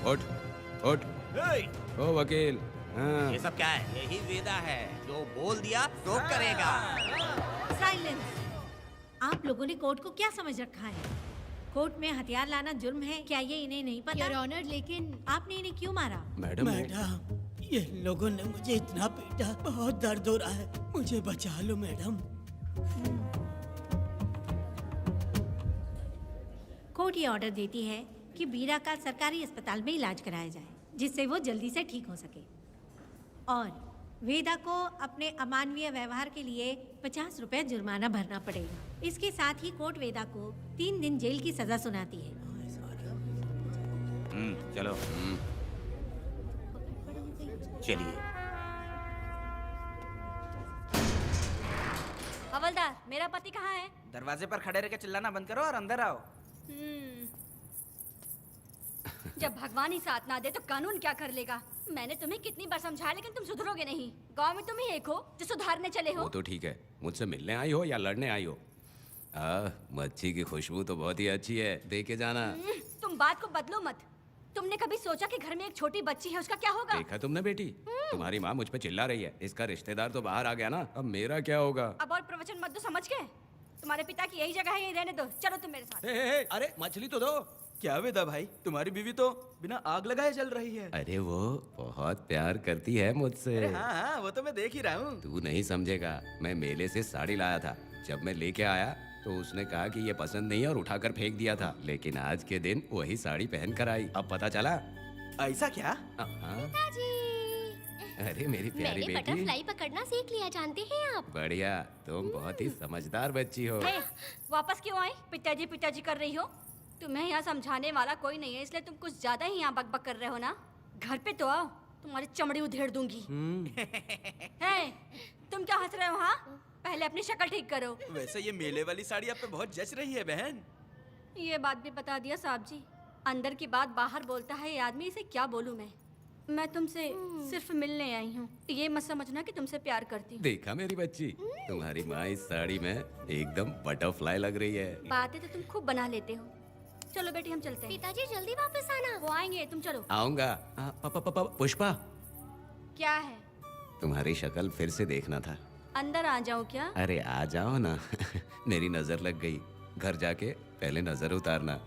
उठ ओ वकील। हाँ। ये सब क्या है? यही वेदा है, जो बोल दिया तो करेगा। साइलेंस। आप लोगों ने कोर्ट को क्या समझ रखा है? कोर्ट में हथियार लाना जुर्म है, क्या ये इन्हें नहीं पता? योर ऑनर, लेकिन आपने इन्हें क्यों मारा? मैडम ये लोगों ने मुझे इतना पीटा, बहुत दर्द हो रहा है, मुझे बचा लो मैडम। कोर्ट ये ऑर्डर देती है कि वीरा का सरकारी अस्पताल में इलाज कराया जाए, जिससे वो जल्दी से ठीक हो सके। और वेदा को अपने अमानवीय व्यवहार के लिए 50 रुपए जुर्माना भरना पड़ेगा। इसके साथ ही कोर्ट वेदा को 3 दिन जेल की सजा सुनाती है। चलो चलिए। हवलदार, मेरा पति कहाँ है? दरवाजे पर खड़े रह के चिल्लाना बंद करो और अंदर आओ। जब भगवान ही साथ ना दे तो कानून क्या कर लेगा? मैंने तुम्हें कितनी बार समझाया, लेकिन तुम सुधरोगे नहीं। गांव में तुम ही एक हो जो सुधारने चले हो। वो तो ठीक है, मुझसे मिलने आई हो या लड़ने आई हो? मच्छी की खुशबू तो बहुत ही अच्छी है, दे के जाना। तुम बात को बदलो मत। तुमने कभी सोचा कि घर में एक छोटी बच्ची है, उसका क्या होगा? देखा तुमने बेटी, तुम्हारी माँ मुझ पे चिल्ला रही है। इसका रिश्तेदार तो बाहर आ गया ना, अब मेरा क्या होगा? अब और प्रवचन मत दो, समझ गए? तुम्हारे पिता की यही जगह है, यही रहने दो। चलो तुम मेरे साथ। अरे मछली तो दो। क्या वेदा भाई, तुम्हारी बीवी तो बिना आग लगाए जल रही है। अरे वो बहुत प्यार करती है मुझसे। अरे हाँ, वो तो मैं देख ही रहा हूँ। तू नहीं समझेगा, मैं मेले से साड़ी लाया था। जब मैं लेके आया तो उसने कहा कि ये पसंद नहीं है और उठाकर फेंक दिया था। लेकिन आज के दिन वही साड़ी पहन कर आई। अब पता चला। ऐसा क्या? अरे मेरी प्यारी मैंने बेटी, बटरफ्लाई पकड़ना सीख लिया, जानते हैं आप? बढ़िया, तुम बहुत ही समझदार बच्ची हो। वापस क्यों आई? पिताजी कर रही हो? तुम्हें यहाँ समझाने वाला कोई नहीं है, इसलिए तुम कुछ ज्यादा ही यहाँ बकबक कर रहे हो ना। घर पे तो आओ, तुम्हारी चमड़ी उधेड़ दूंगी। तुम क्या हंस रहे हो? हाँ, पहले अपनी शक्ल ठीक करो। वैसे ये मेले वाली साड़ी आप पे बहुत जच रही है बहन। ये बात भी बता दिया साहब जी। अंदर की बात बाहर बोलता है ये आदमी, इसे क्या बोलूं मैं तुमसे सिर्फ मिलने आई हूँ। ये मत समझना कि तुमसे प्यार करती हूँ। देखा मेरी बच्ची, तुम्हारी माँ इस साड़ी में एकदम बटरफ्लाई लग रही है। बातें तो तुम खूब बना लेते हो। चलो बेटी, हम चलते हैं। पिताजी जल्दी वापस आना। वो आएंगे, तुम चलो। आऊंगा। पुष्पा, क्या है? तुम्हारी शक्ल फिर से देखना था। अंदर आ जाऊं क्या? अरे आ जाओ ना। मेरी नजर लग गई। घर जाके पहले नजर उतारना।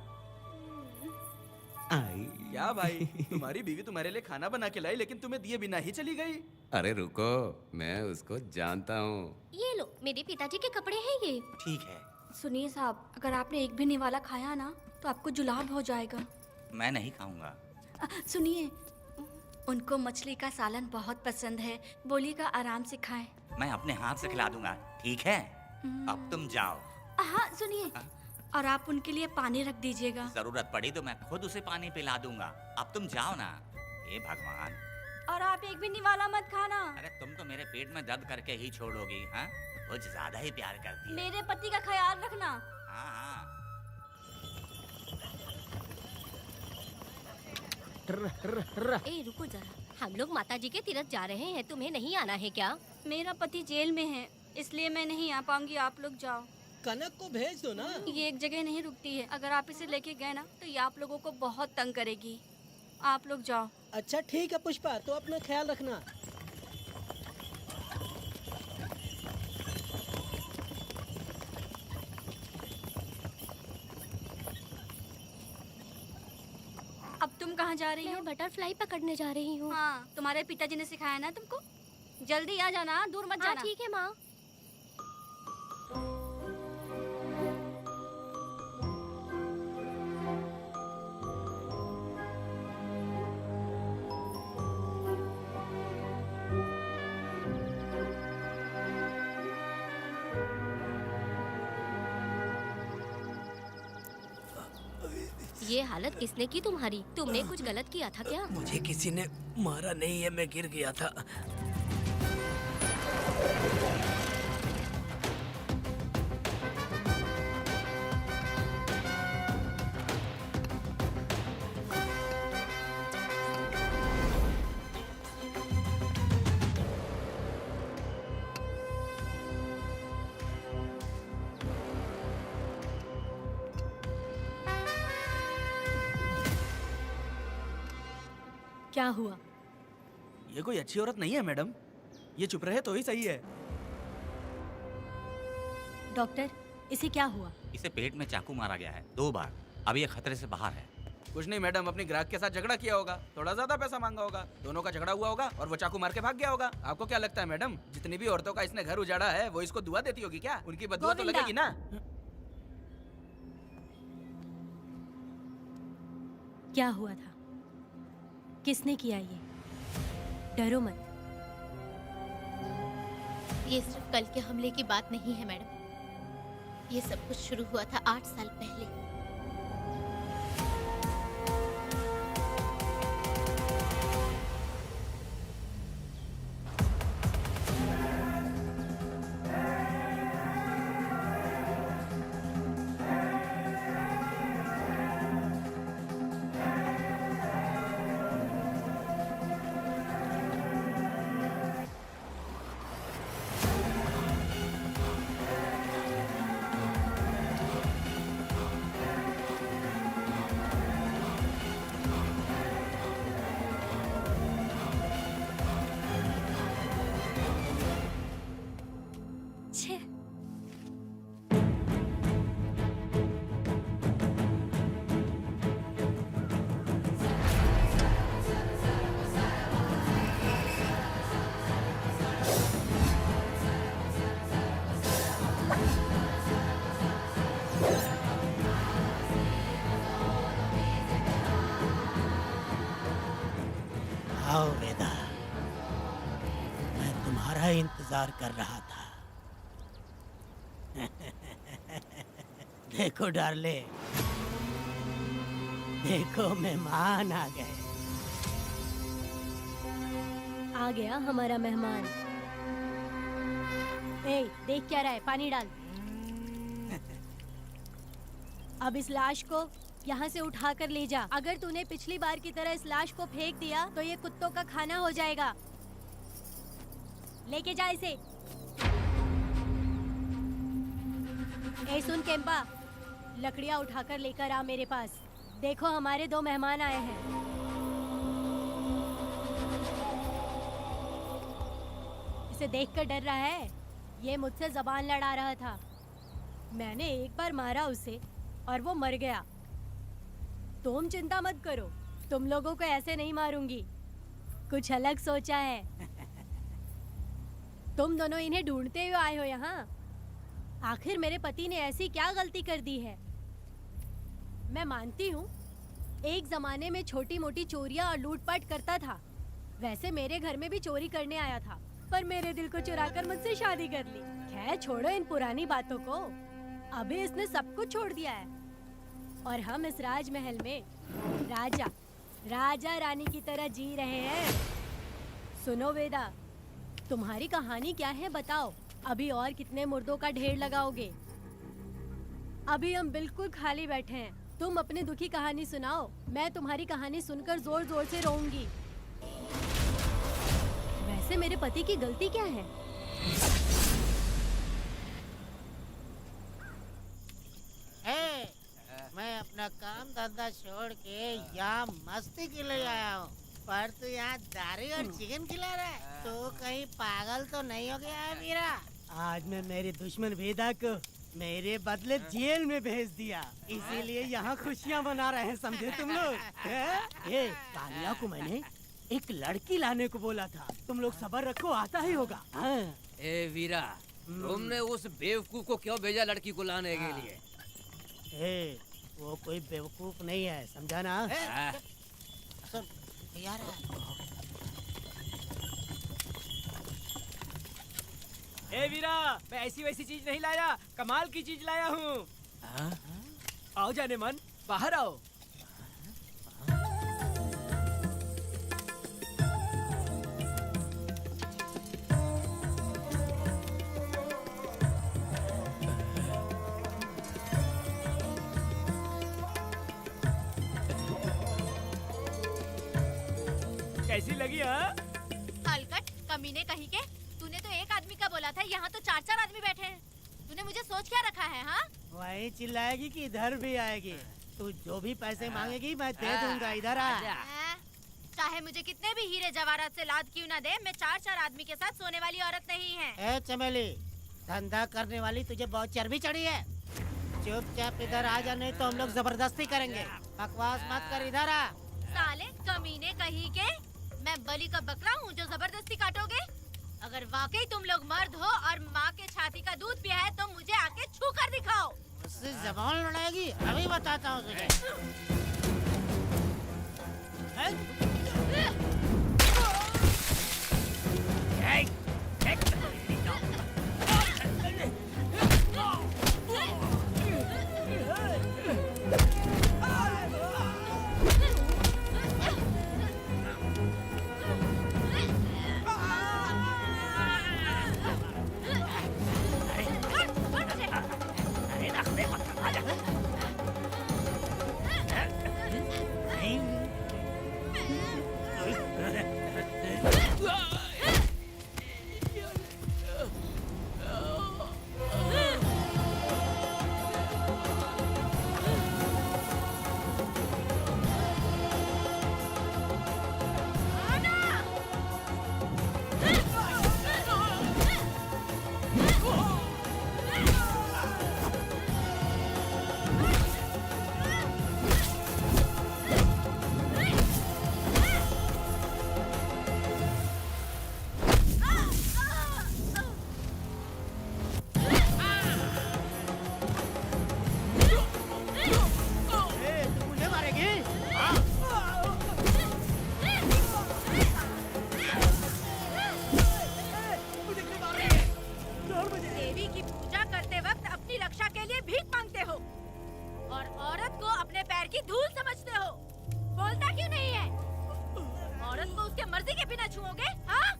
क्या भाई, तुम्हारी बीवी तुम्हारे लिए खाना बना के लाई, लेकिन तुम्हें दिए बिना ही चली गई। अरे रुको, मैं उसको जानता हूँ। ये लो, मेरे पिताजी के कपड़े हैं ये। ठीक है। सुनिए साहब, अगर आपने एक भी निवाला खाया ना तो आपको जुलाब हो जाएगा। मैं नहीं खाऊंगा। सुनिए, उनको मछली का सालन बहुत पसंद है, बोलिएगा आराम से खाएं। मैं अपने हाथ से खिला दूंगा, ठीक है? अब तुम जाओ। हाँ सुनिए, और आप उनके लिए पानी रख दीजिएगा। जरूरत पड़ी तो मैं खुद उसे पानी पिला दूंगा। अब तुम जाओ ना। हे भगवान। और आप एक भी निवाला मत खाना। अरे तुम तो मेरे पेट में दर्द करके ही छोड़ोगी। हाँ, कुछ ज्यादा ही प्यार करती है। मेरे पति का ख्याल रखना। हाँ हाँ। ए रुको जरा, हम लोग माताजी के तीरथ जा रहे हैं, तुम्हें नहीं आना है क्या? मेरा पति जेल में है, इसलिए मैं नहीं आ पाऊंगी। आप लोग जाओ। कनक को भेज दो ना। ये एक जगह नहीं रुकती है, अगर आप इसे लेके गए ना तो ये आप लोगों को बहुत तंग करेगी। आप लोग जाओ। अच्छा ठीक है पुष्पा, तो अपना ख्याल रखना। अब तुम कहाँ जा रही हो? मैं बटरफ्लाई पकड़ने जा रही हूँ। हाँ, तुम्हारे पिताजी ने सिखाया ना तुमको। जल्दी आ जाना, दूर मत हाँ जाना। ठीक है माँ। ये हालत किसने की तुम्हारी? तुमने कुछ गलत किया था क्या? मुझे किसी ने मारा नहीं है, मैं गिर गया था। क्या हुआ? ये कोई अच्छी औरत नहीं है मैडम, ये चुप रहे तो ही सही है। डॉक्टर, इसे क्या हुआ? इसे पेट में चाकू मारा गया है 2 बार। अब ये खतरे से बाहर है। कुछ नहीं मैडम, अपनी ग्राहक के साथ झगड़ा किया होगा, थोड़ा ज्यादा पैसा मांगा होगा, दोनों का झगड़ा हुआ होगा और वो चाकू मार के भाग गया होगा। आपको क्या लगता है मैडम, जितनी भी औरतों का इसने घर उजाड़ा है वो इसको दुआ देती होगी क्या? उनकी बदुआ तो गोविंदा। लगेगी ना। क्या हुआ था? किसने किया ये? डरो मत। ये सिर्फ कल के हमले की बात नहीं है मैडम, ये सब कुछ शुरू हुआ था 8 साल पहले। छे। आओ वेदा, मैं तुम्हारा इंतजार कर रहा था। देखो डार्ले, देखो मेहमान आ गए। आ गया हमारा मेहमान। ए, देख क्या रहा है? पानी डाल। अब इस लाश को यहाँ से उठाकर ले जा। अगर तूने पिछली बार की तरह इस लाश को फेंक दिया तो ये कुत्तों का खाना हो जाएगा। लेके जा इसे। ए सुन केम्पा, लकड़ियाँ उठाकर लेकर आ मेरे पास। देखो हमारे 2 मेहमान आए हैं। इसे देखकर डर रहा है? ये मुझसे जबान लड़ा रहा था। मैंने एक बार मारा उसे और वो मर गया। तुम चिंता मत करो, तुम लोगों को ऐसे नहीं मारूंगी। कुछ अलग सोचा है। तुम दोनों इन्हें ढूंढते हुए आए हो यहाँ। आखिर मेरे पति ने ऐसी क्या गलती कर दी है? मैं मानती हूँ एक जमाने में छोटी मोटी चोरियां और लूटपाट करता था। वैसे मेरे घर में भी चोरी करने आया था, पर मेरे दिल को चुराकर मुझसे शादी कर ली। खैर छोड़ो इन पुरानी बातों को। अभी इसने सब कुछ छोड़ दिया है और हम इस राजमहल में राजा रानी की तरह जी रहे हैं। सुनो वेदा, तुम्हारी कहानी क्या है बताओ? अभी और कितने मुर्दों का ढेर लगाओगे? अभी हम बिल्कुल खाली बैठे हैं। तुम अपनी दुखी कहानी सुनाओ, मैं तुम्हारी कहानी सुनकर जोर जोर से रोऊंगी। वैसे मेरे पति की गलती क्या है? मैं अपना काम धंधा छोड़ के यहाँ मस्ती के लिए आया हूँ, पर तू यहाँ दारू और चिकन खिला रहा है। तो कहीं पागल तो नहीं हो गया है वीरा? आज मैं मेरे दुश्मन वेदा को मेरे बदले जेल में भेज दिया, इसीलिए यहाँ खुशियाँ मना रहे हैं, समझे तुम लोग? ये कालिया को मैंने एक लड़की लाने को बोला था, तुम लोग सब्र रखो, आता ही होगा। ए वीरा, तुमने उस बेवकूफ को क्यों भेजा लड़की को लाने के लिए? वो कोई बेवकूफ नहीं है, समझा ना? यार ए वीरा, मैं ऐसी वैसी चीज नहीं लाया, कमाल की चीज लाया हूँ। आओ जाने मन, बाहर आओ। कैसी लगी? हाँ हलकट कमीने कहीं के, तूने तो एक आदमी का बोला था, यहाँ तो 4-4 आदमी बैठे हैं। तूने मुझे सोच क्या रखा है? हाँ, वही चिल्लाएगी कि इधर भी आएगी? तू जो भी पैसे मांगेगी मैं दे दूंगा, इधर आ। चाहे मुझे कितने भी हीरे जवाहरात से लाद क्यों ना दे, मैं 4 आदमी के साथ सोने वाली औरत नहीं है। ए चमेली, धंधा करने वाली तुझे बहुत चर्बी चढ़ी है। चुपचाप इधर आ जा, नहीं तो हम लोग जबरदस्ती करेंगे। बकवास मत कर, इधर आ। साले कमीने कहीं के, मैं बलि का बकरा हूँ जो जबरदस्ती काटोगे? अगर वाकई तुम लोग मर्द हो और माँ के छाती का दूध पिया है तो मुझे आके छू कर दिखाओ। उससे जबान लड़ाएगी, अभी बताता हूँ तुझे। देवी की पूजा करते वक्त अपनी रक्षा के लिए भीख मांगते हो और औरत को अपने पैर की धूल समझते हो। बोलता क्यों नहीं है? औरत को उसके मर्जी के बिना छुओगे? हाँ?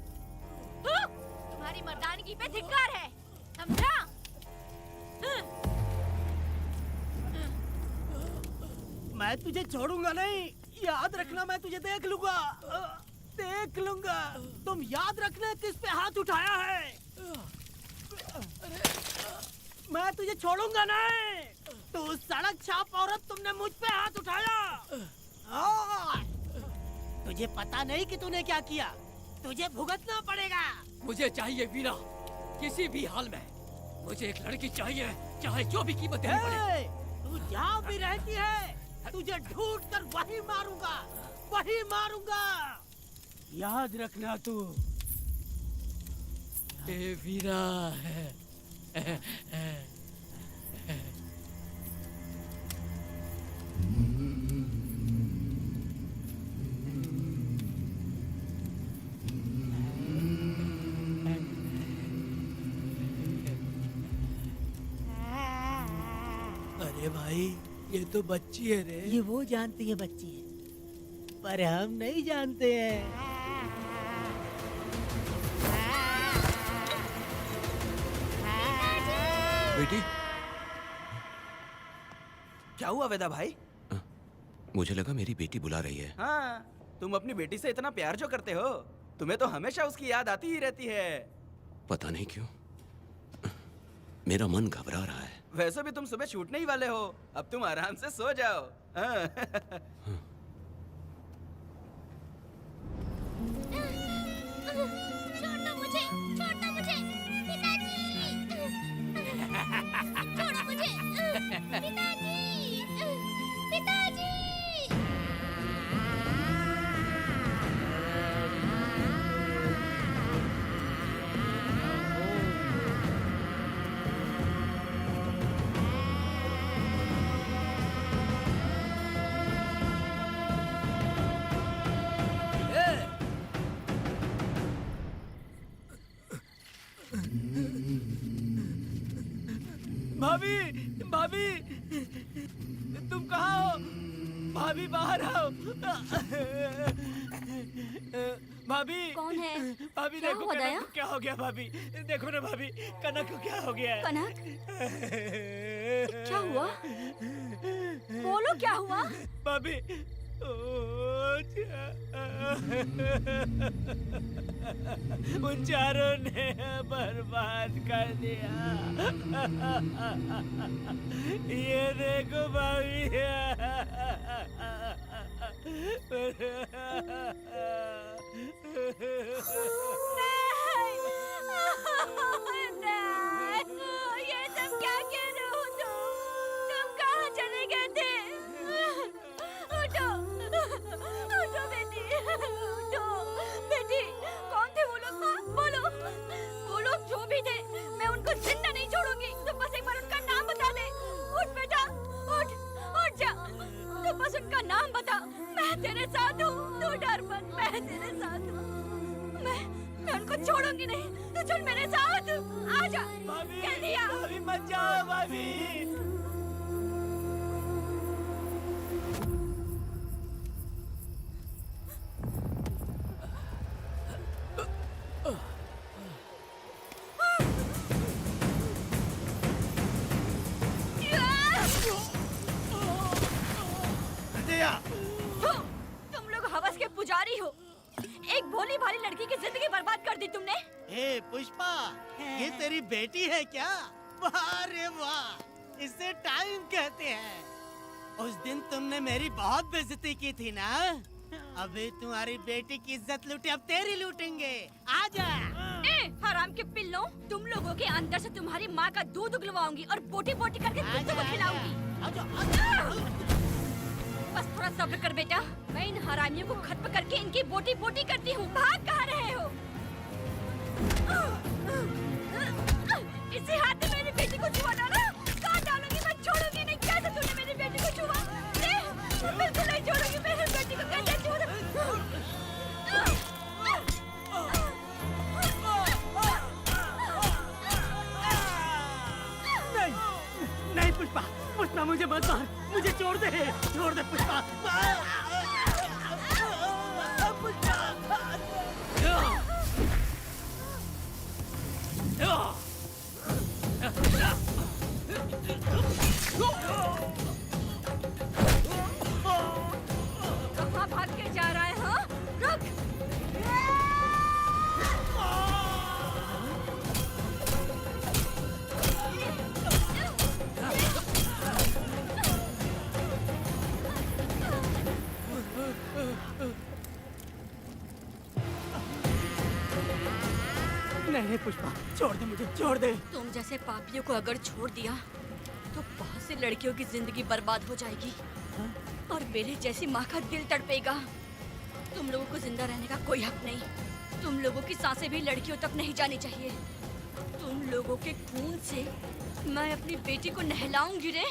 तुम्हारी मर्दानगी पे धिक्कार है, समझा? मैं तुझे छोड़ूंगा नहीं, याद रखना। मैं तुझे देख लूंगा, देख लूंगा। तुम याद रखना किस पे हाथ उठाया है। मैं तुझे छोड़ूंगा नहीं। तू सड़क छाप औरत, तुमने मुझ पे हाथ उठाया। तुझे पता नहीं कि तूने क्या किया, तुझे भुगतना पड़ेगा। मुझे चाहिए वीरा, किसी भी हाल में मुझे एक लड़की चाहिए, चाहे जो भी कीमत देनी पड़े। तू जहाँ भी रहती है, तुझे ढूंढ कर वही मारूंगा, वही मारूंगा। याद रखना तू। ए वीरा है। अरे भाई, ये तो बच्ची है रे। ये वो जानती है बच्ची है, पर हम नहीं जानते हैं। बेटी, क्या हुआ वेदा भाई? मुझे लगा मेरी बेटी बुला रही है। हाँ, तुम अपनी बेटी से इतना प्यार जो करते हो, तुम्हें तो हमेशा उसकी याद आती ही रहती है। पता नहीं क्यों मेरा मन घबरा रहा है। वैसे भी तुम सुबह छूटने ही वाले हो, अब तुम आराम से सो जाओ। हाँ। छोड़ो मुझे, छोड़ो मुझे, पिताजी। छोड़ो मुझे, पिताजी, पिताजी। भाभी, भाभी, तुम कहाँ हो? भाभी बाहर आओ। भाभी, कौन है? भाभी क्या देखो हुआ कनक दया? को क्या हो गया। भाभी देखो ना, भाभी कनक को क्या हो गया है। कनक, क्या हुआ? बोलो क्या हुआ? भाभी, उन चारों ने बर्बाद कर दिया। ये देखो भाभी, ये सब क्या कह रहे हो तुम कहाँ चले गए थे? उठो, उठो बेटी, उठो बेटी। कौन थे वो लोग? बोलो, वो लोग जो भी थे, मैं उनको जिंदा नहीं छोड़ूंगी। तुम बस एक बार उनका नाम बता दे। उठ बेटा, उठ, उठ जा। तुम बस उनका नाम बता, मैं तेरे साथ हूँ। तू डर मत, मैं तेरे साथ हूँ। मैं उनको छोड़ूंगी नहीं। तू चल मेरे साथ, आजा। जल्दी आ। भाभी मत जाओ भाभी। तुम लोग हवस के पुजारी हो। एक भोली भाली लड़की की जिंदगी बर्बाद कर दी तुमने। ए पुष्पा, ये तेरी बेटी है क्या? वाह रे वाह, इसे टाइम कहते हैं। उस दिन तुमने मेरी बहुत बेइज्जती की थी ना? अभी तुम्हारी बेटी की इज्जत लूटी, अब तेरी लूटेंगे। आजा। हराम के पिल्लों, तुम लोगों के अंदर से तुम्हारी माँ का दूध उगलवाऊंगी और बोटी बोटी करके कुत्तों को खिलाऊंगी। बस थोड़ा सब्र कर बेटा, मैं इन हरामियों को खत्म करके इनकी बोटी बोटी करती हूँ। भाग कहाँ रहे हो? इसी हाथ में मेरी बेटी को छुआ ना, काट डालूंगी, मैं छोड़ूंगी नहीं। कैसे तूने मेरी बेटी को छुआ? बिल्कुल नहीं छोड़ूंगी मेरी बेटी को। कैसे छुआ? नहीं पुष्पा, पुष्पा मुझे मत मार, मुझे छोड़ दे पुष्पा। कहाँ भाग के जा रहा है? हाँ, रुक। नहीं पुष्पा, छोड़ दे मुझे, छोड़ दे। तुम जैसे पापियों को अगर छोड़ दिया तो बहुत सी लड़कियों की जिंदगी बर्बाद हो जाएगी और मेरे जैसी माँ का दिल तड़पेगा। तुम लोगों को जिंदा रहने का कोई हक नहीं। तुम लोगों की सांसें भी लड़कियों तक नहीं जानी चाहिए। तुम लोगों के खून से मैं अपनी बेटी को नहलाऊंगी रे।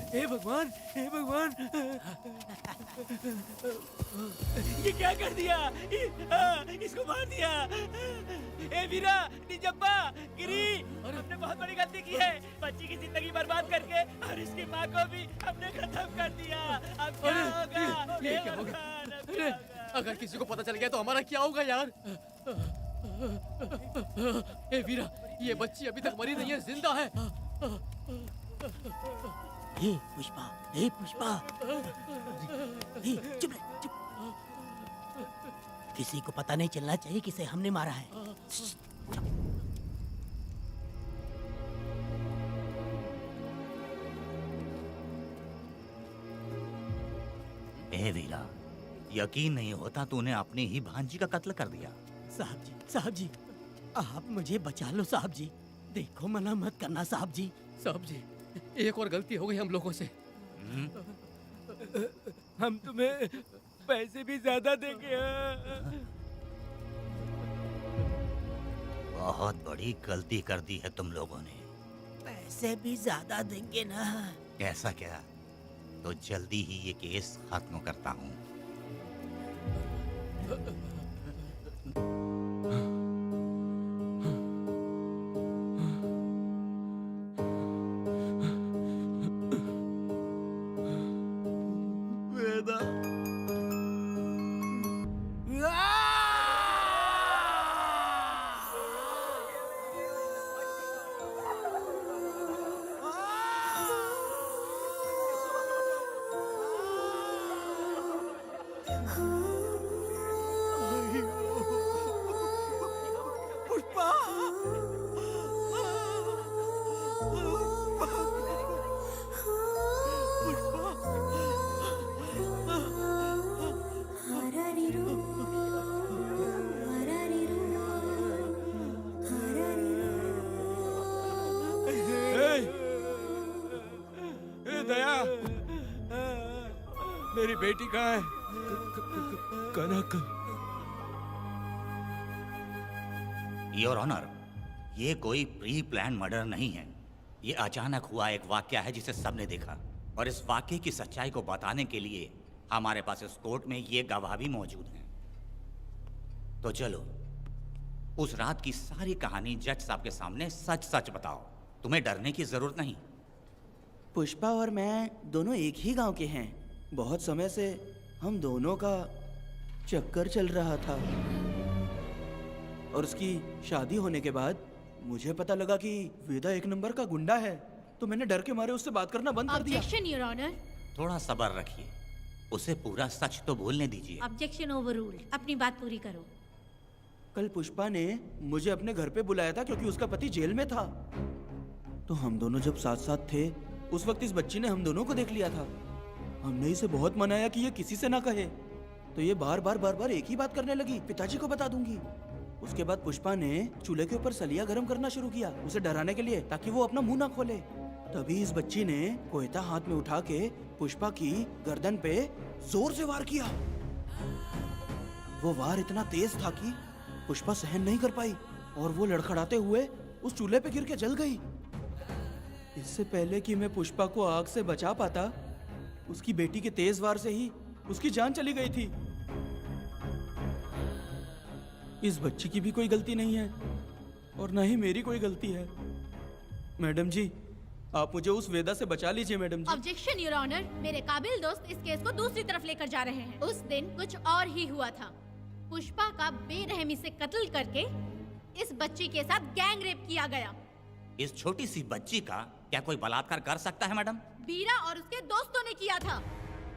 हे भगवान, हे भगवान, ये क्या कर दिया? इसको मार दिया। ए वीरा, निजब्बा, गिरी, हमने बहुत बड़ी गलती की है। बच्ची की जिंदगी बर्बाद करके और इसकी माँ को भी हमने खत्म कर दिया। अब क्या होगा? ये क्या होगा? अरे, अगर किसी को पता चल गया तो हमारा क्या होगा यार? ए वीरा, ये बच्ची अभी तक मरी नहीं है, जिंदा है। हे पुष्पा, हे पुष्पा, हे चुप रह, चुप। किसी को पता नहीं चलना चाहिए किसे हमने मारा है। ए वीरा, यकीन नहीं होता तूने अपनी ही भांजी का कत्ल कर दिया। साहब जी, आप मुझे बचा लो साहब जी। देखो मना मत करना साहब जी। साहब जी, एक और गलती हो गई हम लोगों से। हम तुम्हें पैसे भी ज्यादा देंगे। बहुत बड़ी गलती कर दी है तुम लोगों ने। पैसे भी ज्यादा देंगे ना? ऐसा क्या? तो जल्दी ही ये केस खत्म करता हूँ। वेदा पुष्पा ए दया, मेरी बेटी कहाँ है? कनक। योर ऑनर, ये कोई प्री प्लान मर्डर नहीं है। ये अचानक हुआ एक वाकया है जिसे सबने देखा, और इस वाकये की सच्चाई को बताने के लिए हमारे पास इस कोर्ट में ये गवाह भी मौजूद हैं। तो चलो, उस रात की सारी कहानी जज साहब के सामने सच सच बताओ। तुम्हें डरने की जरूरत नहीं। पुष्पा और मैं दोनों एक ही गांव के हैं। बहुत समय से हम दोनों का चक्कर चल रहा था, और उसकी शादी होने के बाद मुझे पता लगा कि वेदा एक नंबर का गुंडा है, तो मैंने डर के मारे उससे बात करना बंद कर दिया। Objection your honour. थोड़ा सब्र रखिए, उसे पूरा सच तो बोलने दीजिए। Objection overruled. अपनी बात पूरी करो। कल पुष्पा ने मुझे अपने घर पे बुलाया था क्योंकि उसका पति जेल में था। तो हम दोनों जब साथ साथ थे, उस वक्त इस बच्ची ने हम दोनों को देख लिया था। हमने इसे बहुत मनाया कि ये किसी से ना कहे, तो ये बार बार एक ही बात करने लगी, पिताजी को बता दूंगी। उसके बाद पुष्पा ने चूल्हे के ऊपर सलिया गर्म करना शुरू किया, उसे डराने के लिए, ताकि वो अपना मुंह ना खोले। तभी इस बच्ची ने कोयता हाथ में उठा के पुष्पा की गर्दन पे जोर से वार किया। वो वार इतना तेज था कि पुष्पा सहन नहीं कर पाई, और वो लड़खड़ाते हुए उस चूल्हे पे गिर के जल गई। इससे पहले कि मैं पुष्पा को आग से बचा पाता, उसकी बेटी के तेज वार से ही उसकी जान चली गई थी। इस बच्ची की भी कोई गलती नहीं है, और न ही मेरी कोई गलती है। मैडम जी, आप मुझे उस वेदा से बचा लीजिए madam ji. Objection your honour. मेरे काबिल दोस्त इस केस को दूसरी तरफ लेकर जा रहे हैं। उस दिन कुछ और ही हुआ था। पुष्पा का बेरहमी से कत्ल करके इस बच्ची के साथ गैंग रेप किया गया। इस छोटी सी बच्ची का क्या कोई बलात्कार कर सकता है मैडम? बीरा और उसके दोस्तों ने किया था।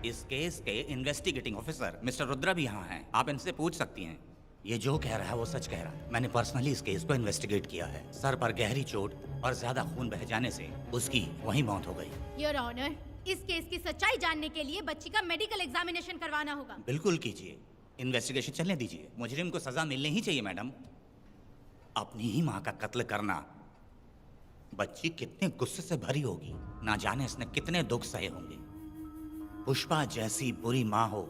इस केस के इन्वेस्टिगेटिंग ऑफिसर मिस्टर रुद्रा भी यहाँ हैं। आप इनसे पूछ सकती हैं। ये जो कह रहा है वो सच कह रहा है। मैंने पर्सनली इस केस को इन्वेस्टिगेट किया है। सर पर गहरी चोट और ज्यादा खून बह जाने से उसकी वहीं मौत हो गई। योर ऑनर, इस केस की सच्चाई जानने के लिए बच्ची का मेडिकल एग्जामिनेशन करवाना होगा। बिल्कुल कीजिए, इन्वेस्टिगेशन चलने दीजिए। मुजरिम को सजा मिलनी ही चाहिए मैडम। अपनी ही माँ का कत्ल करना, बच्ची कितने गुस्से से भरी होगी, ना जाने इसने कितने दुख सहे होंगे। पुष्पा जैसी बुरी माँ हो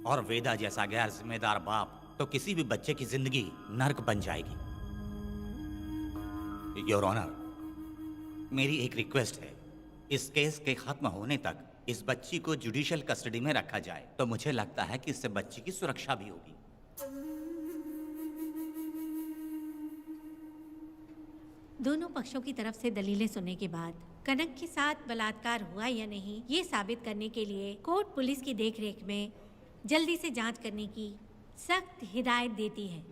और वेदा जैसा गैर जिम्मेदार बाप, तो किसी भी बच्चे की जिंदगी नर्क बन जाएगी। योर ऑनर, मेरी एक रिक्वेस्ट है, इस केस के खत्म होने तक इस बच्ची को जुडिशियल कस्टडी में रखा जाए, तो मुझे लगता है कि इससे बच्ची की सुरक्षा भी होगी। दोनों पक्षों की तरफ से दलीलें सुनने के बाद कनक के साथ बलात्कार हुआ या नहीं, ये साबित करने के लिए कोर्ट पुलिस की देखरेख में जल्दी से जांच करने की सख्त हिदायत देती है,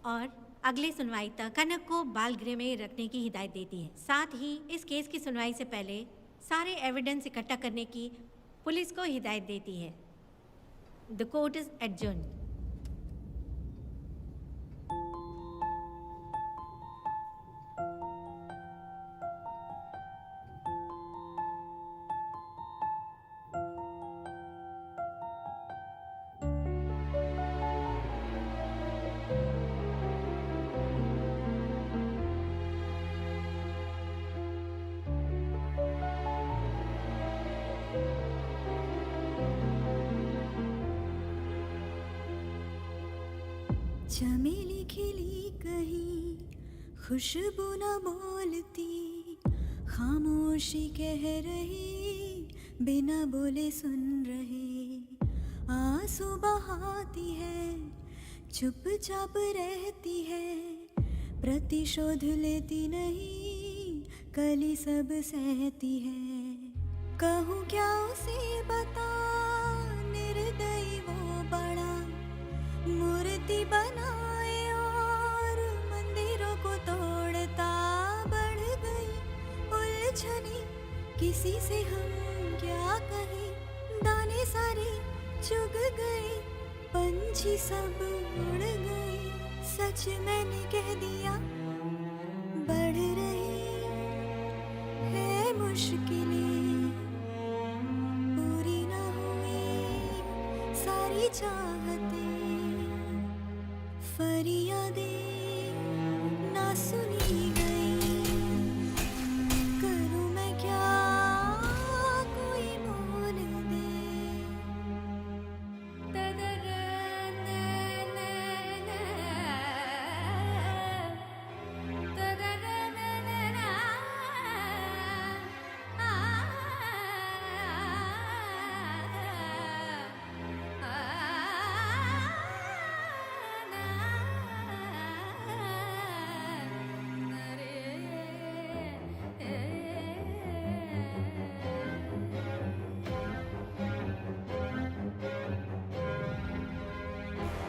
और अगले सुनवाई तक कनक को बाल गृह में रखने की हिदायत देती है। साथ ही इस केस की सुनवाई से पहले सारे एविडेंस इकट्ठा करने की पुलिस को हिदायत देती है। The court is adjourned. चमेली खिली कहीं खुशबू न बोलती, खामोशी कह रही बिना बोले सुन रहे, आंसू बहाती है, चुपचाप रहती है, प्रतिशोध लेती नहीं, कली सब सहती है। कहूँ क्या उसे बता, निर्दयी वो बड़ा, मूर्ति बनाए और मंदिरों को तोड़ता। बढ़ गई उलझने, किसी से हम क्या कहें, दाने सारे चुग गए, पंछी सब उड़ गए, सच मैंने कह दिया। बढ़ रही है मुश्किलें, पूरी ना हुई सारी चाहतें, फरियादें ना सुनी गई, करूं मैं क्या कोई मोल दे।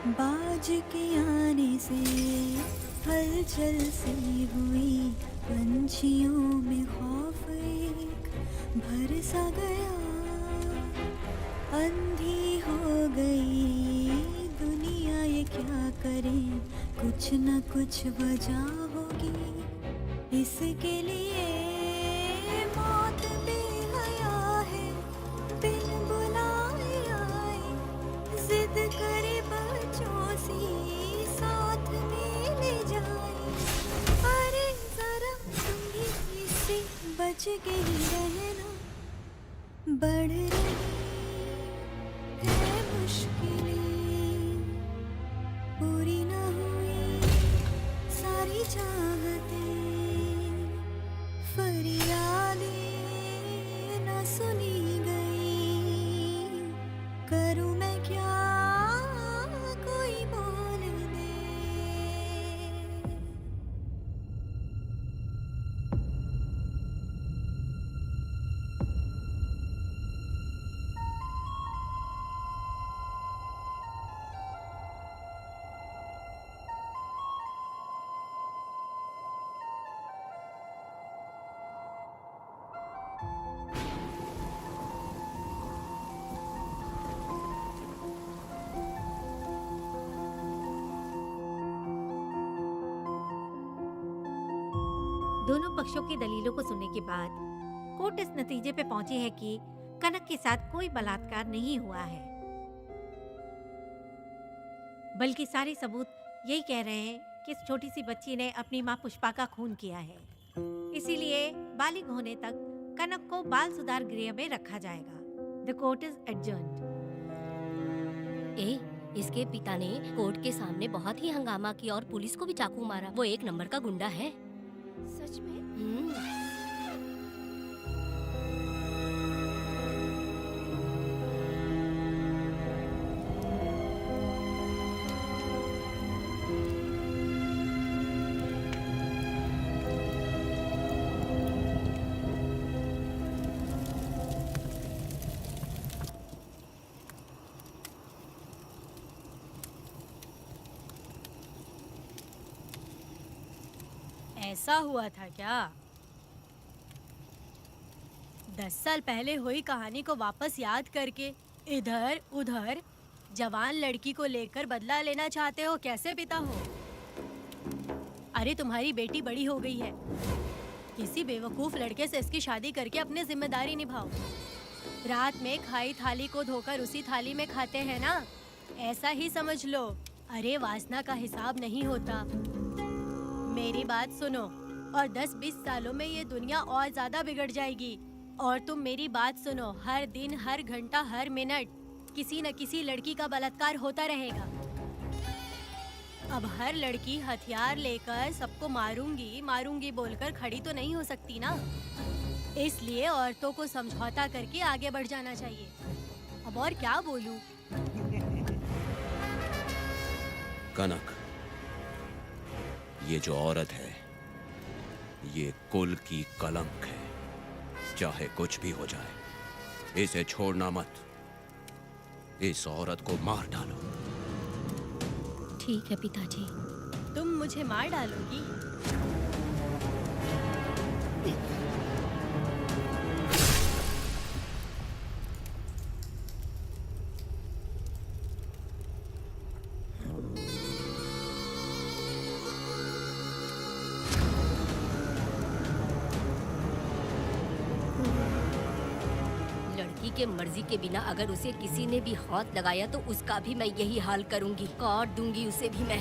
बाज के आने से हलचल सी हुई, पंछियों में खौफ एक भर सा गया, अंधी हो गई दुनिया ये क्या करे, कुछ न कुछ वजह होगी, इसके लिए मौत बेहया है, बिन बुलाए आए, जिद करे बच्चों सी साथ में ले जाए। अरे जरा तुम भी इससे बच के ही रहना, बढ़ रही है मुश्किलें, पूरी ना हुई सारी चाहतें, फरियादें ना सुनी गई, करूं मैं क्या कोई बोल दे। दोनों पक्षों की दलीलों को सुनने के बाद कोर्ट इस नतीजे पे पहुंची है कि कनक के साथ कोई बलात्कार नहीं हुआ है, बल्कि सारे सबूत यही कह रहे हैं कि इस छोटी सी बच्ची ने अपनी मां पुष्पा का खून किया है। इसीलिए बालिग होने तक कनक को बाल सुधार गृह में रखा जाएगा। The court is adjourned. इसके पिता ने कोर्ट के सामने बहुत ही हंगामा किया और पुलिस को भी चाकू मारा। वो एक नंबर का गुंडा है। सच में? ऐसा हुआ था क्या? 10 साल पहले हुई कहानी को वापस याद करके इधर उधर जवान लड़की को लेकर बदला लेना चाहते हो? कैसे पिता हो? अरे तुम्हारी बेटी बड़ी हो गई है, किसी बेवकूफ लड़के से इसकी शादी करके अपनी जिम्मेदारी निभाओ। रात में खाई थाली को धोकर उसी थाली में खाते हैं ना, ऐसा ही समझ लो। अरे वासना का हिसाब नहीं होता। मेरी बात सुनो, और 10-20 सालों में ये दुनिया और ज्यादा बिगड़ जाएगी। और तुम मेरी बात सुनो, हर दिन, हर घंटा, हर मिनट किसी न किसी लड़की का बलात्कार होता रहेगा। अब हर लड़की हथियार लेकर सबको मारूंगी मारूंगी बोलकर खड़ी तो नहीं हो सकती ना। इसलिए औरतों को समझौता करके आगे बढ़ जाना चाहिए। अब और क्या बोलूं? कनक, ये जो औरत है, ये कुल की कलंक है। चाहे कुछ भी हो जाए, इसे छोड़ना मत। इस औरत को मार डालो। ठीक है पिताजी। तुम मुझे मार डालोगी? लड़की के मर्जी के बिना अगर उसे किसी ने भी हाथ लगाया तो उसका भी मैं यही हाल करूंगी, काट दूंगी उसे भी मैं।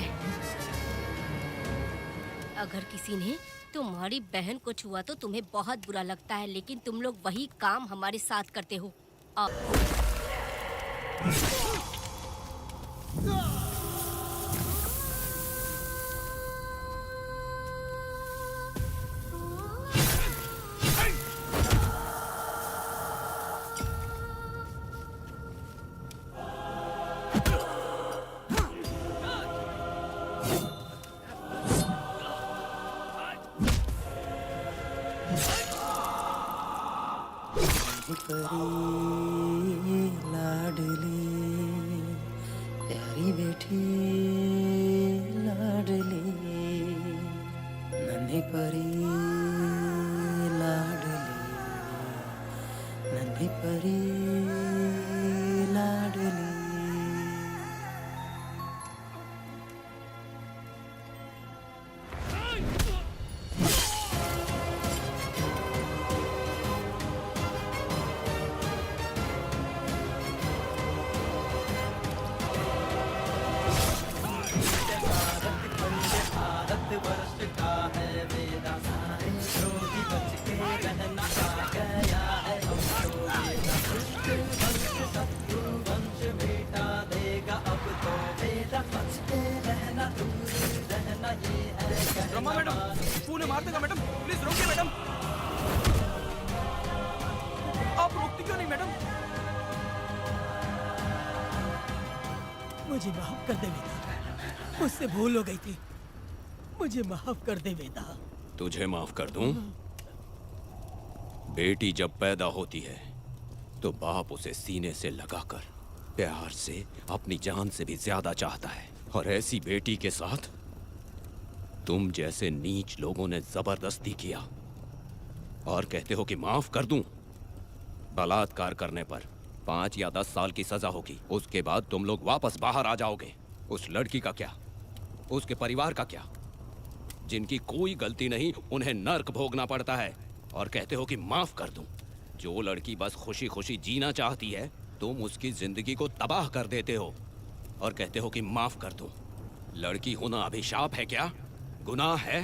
अगर किसी ने तुम्हारी बहन को छुआ तो तुम्हें बहुत बुरा लगता है, लेकिन तुम लोग वही काम हमारे साथ करते हो। परी लाडली प्यारी बेटी लाडली नन्ही परी लाडली नन्ही परी लाडली। ब्रह्मा मैडम, तूने मार देगा मैडम, प्लीज रोकिए मैडम। आप रोकती क्यों नहीं मैडम? मुझे माफ कर दे वेदा, मुझसे भूल हो गई थी। मुझे माफ कर दे वेदा। तुझे माफ कर दूं? बेटी जब पैदा होती है तो बाप उसे सीने से लगाकर प्यार से अपनी जान से भी ज्यादा चाहता है, और ऐसी बेटी के साथ तुम जैसे नीच लोगों ने जबरदस्ती किया और कहते हो कि माफ कर दूं। बलात्कार करने पर 5 या 10 साल की सजा होगी, उसके बाद तुम लोग वापस बाहर आ जाओगे। उस लड़की का क्या, उसके परिवार का क्या? जिनकी कोई गलती नहीं उन्हें नर्क भोगना पड़ता है, और कहते हो कि माफ कर दूं। जो लड़की बस खुशी खुशी जीना चाहती है, तुम उसकी जिंदगी को तबाह कर देते हो और कहते हो कि माफ कर दूं। लड़की होना अभिशाप है क्या? गुनाह है?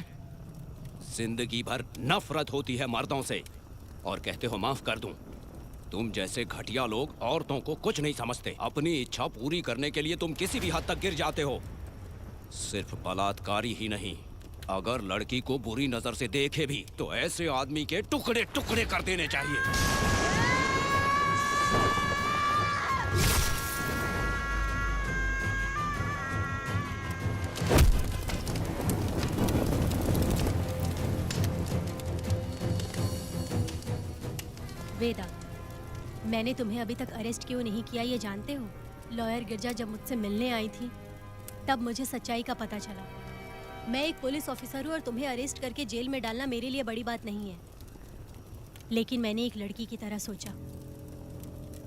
जिंदगी भर नफरत होती है मर्दों से और कहते हो माफ कर दूं। तुम जैसे घटिया लोग औरतों को कुछ नहीं समझते। अपनी इच्छा पूरी करने के लिए तुम किसी भी हद तक गिर जाते हो। सिर्फ बलात्कारी ही नहीं, अगर लड़की को बुरी नजर से देखे भी तो ऐसे आदमी के टुकड़े टुकड़े कर देने चाहिए। वेदा, मैंने तुम्हें अभी तक अरेस्ट क्यों नहीं किया ये जानते हो? लॉयर गिरजा जब मुझसे मिलने आई थी तब मुझे सच्चाई का पता चला। मैं एक पुलिस ऑफिसर हूँ और तुम्हें अरेस्ट करके जेल में डालना मेरे लिए बड़ी बात नहीं है, लेकिन मैंने एक लड़की की तरह सोचा।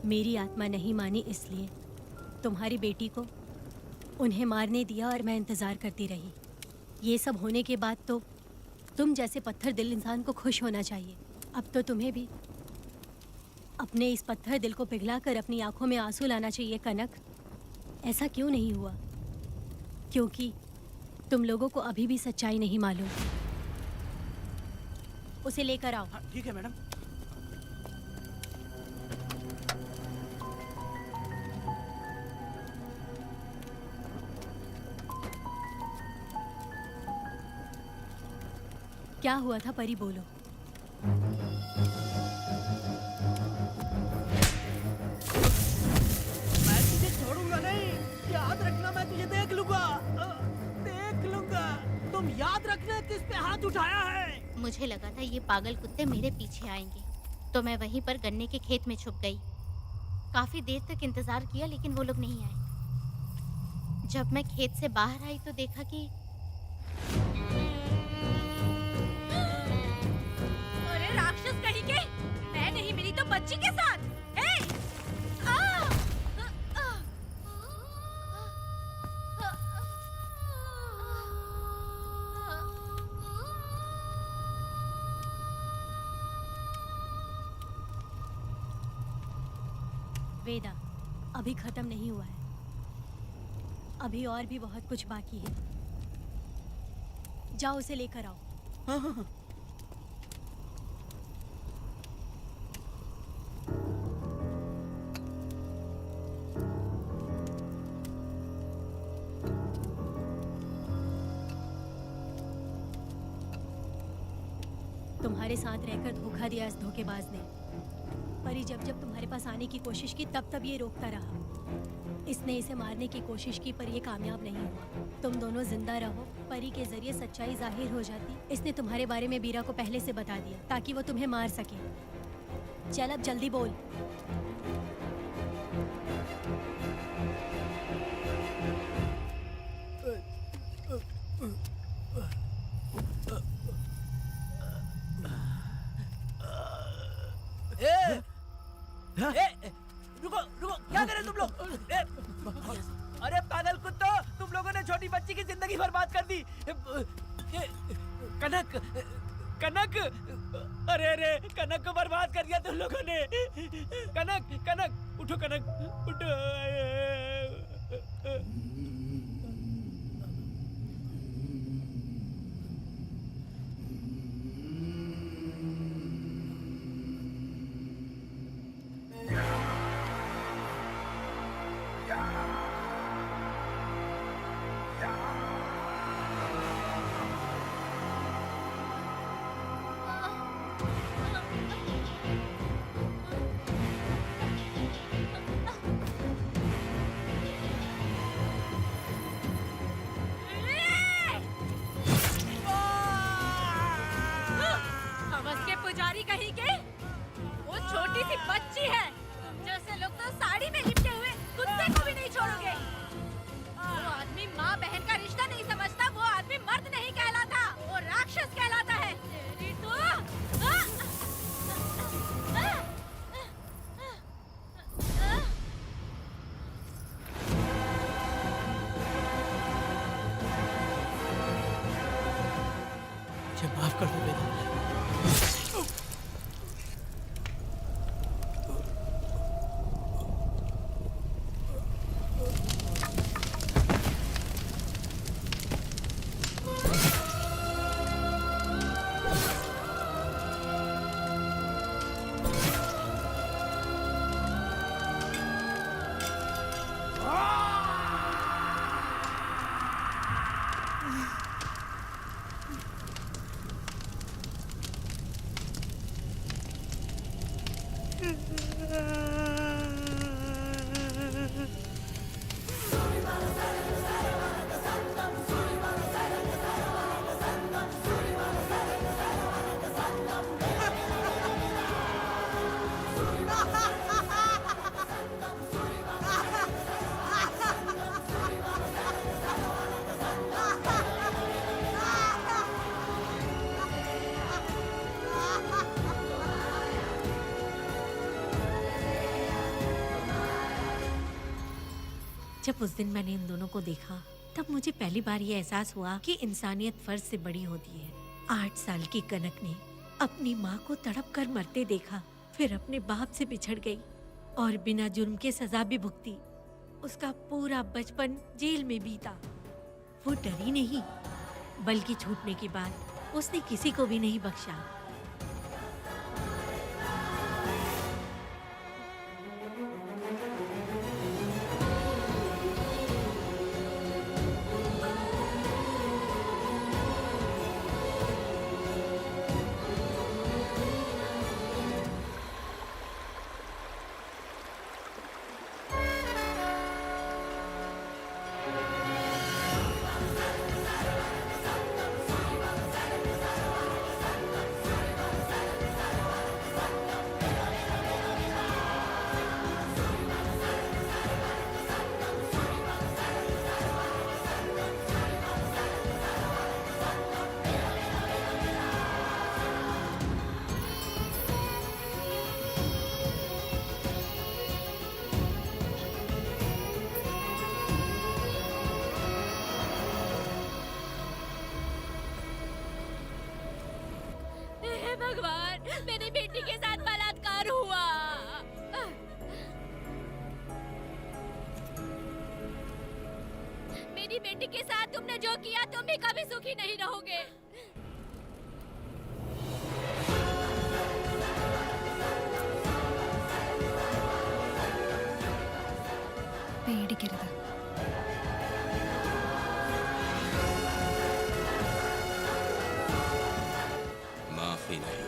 मेरी आत्मा नहीं मानी, इसलिए तुम्हारी बेटी को उन्हें मारने दिया और मैं इंतज़ार करती रही। ये सब होने के बाद तो तुम जैसे पत्थर दिल इंसान को खुश होना चाहिए। अब तो तुम्हें भी अपने इस पत्थर दिल को पिघलाकर अपनी आंखों में आंसू लाना चाहिए। कनक, ऐसा क्यों नहीं हुआ? क्योंकि तुम लोगों को अभी भी सच्चाई नहीं मालूम। उसे लेकर आओ। ठीक है मैडम। क्या हुआ था परी, बोलो। उठाया है। मुझे लगा था ये पागल कुत्ते मेरे पीछे आएंगे, तो मैं वहीं पर गन्ने के खेत में छुप गई। काफी देर तक इंतजार किया लेकिन वो लोग नहीं आए। जब मैं खेत से बाहर आई तो देखा कि अरे राक्षस कहीं के, मैं नहीं मिली तो बच्ची के साथ। हे! वेदा, अभी खत्म नहीं हुआ है। अभी और भी बहुत कुछ बाकी है। जाओ उसे लेकर आओ। हाँ हाँ हाँ। तुम्हारे साथ रहकर धोखा दिया इस धोखेबाज ने। परी जब जब तुम्हारे पास आने की कोशिश की तब तब ये रोकता रहा। इसने इसे मारने की कोशिश की पर ये कामयाब नहीं हुआ। तुम दोनों जिंदा रहो, परी के जरिए सच्चाई जाहिर हो जाती। इसने तुम्हारे बारे में बीरा को पहले से बता दिया ताकि वो तुम्हें मार सके। चल अब जल्दी बोल। रुको रुको, क्या कर रहे तुम लोग? अरे पागल कुत्तो, तुम लोगों ने छोटी बच्ची की जिंदगी बर्बाद कर दी। कनक कनक, अरे अरे कनक को बर्बाद कर दिया तुम लोगों ने। कनक कनक उठो, कनक उठो। पुजारी कहीं के, वो छोटी सी बच्ची है। जैसे लोग तो साड़ी में लिपटे हुए कुत्ते को भी नहीं छोड़ोगे। वो आदमी माँ बहन का रिश्ता नहीं समझता, वो आदमी मर्द नहीं कहलाता, वो राक्षस कहलाता है। तेरी तो मुझे माफ कर दो बेटा। जब उस दिन मैंने इन दोनों को देखा तब मुझे पहली बार ये एहसास हुआ कि इंसानियत फर्ज से बड़ी होती है। 8 साल की कनक ने अपनी माँ को तड़प कर मरते देखा, फिर अपने बाप से बिछड़ गई और बिना जुर्म के सजा भी भुगती। उसका पूरा बचपन जेल में बीता। वो डरी नहीं, बल्कि छूटने के बाद उसने किसी को भी नहीं बख्शा। मेरी बेटी के साथ बलात्कार हुआ। मेरी बेटी के साथ तुमने जो किया तुम भी कभी सुखी नहीं रहोगे। പേടിക്കരുത്. माफी नहीं।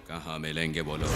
कहाँ मिलेंगे बोलो।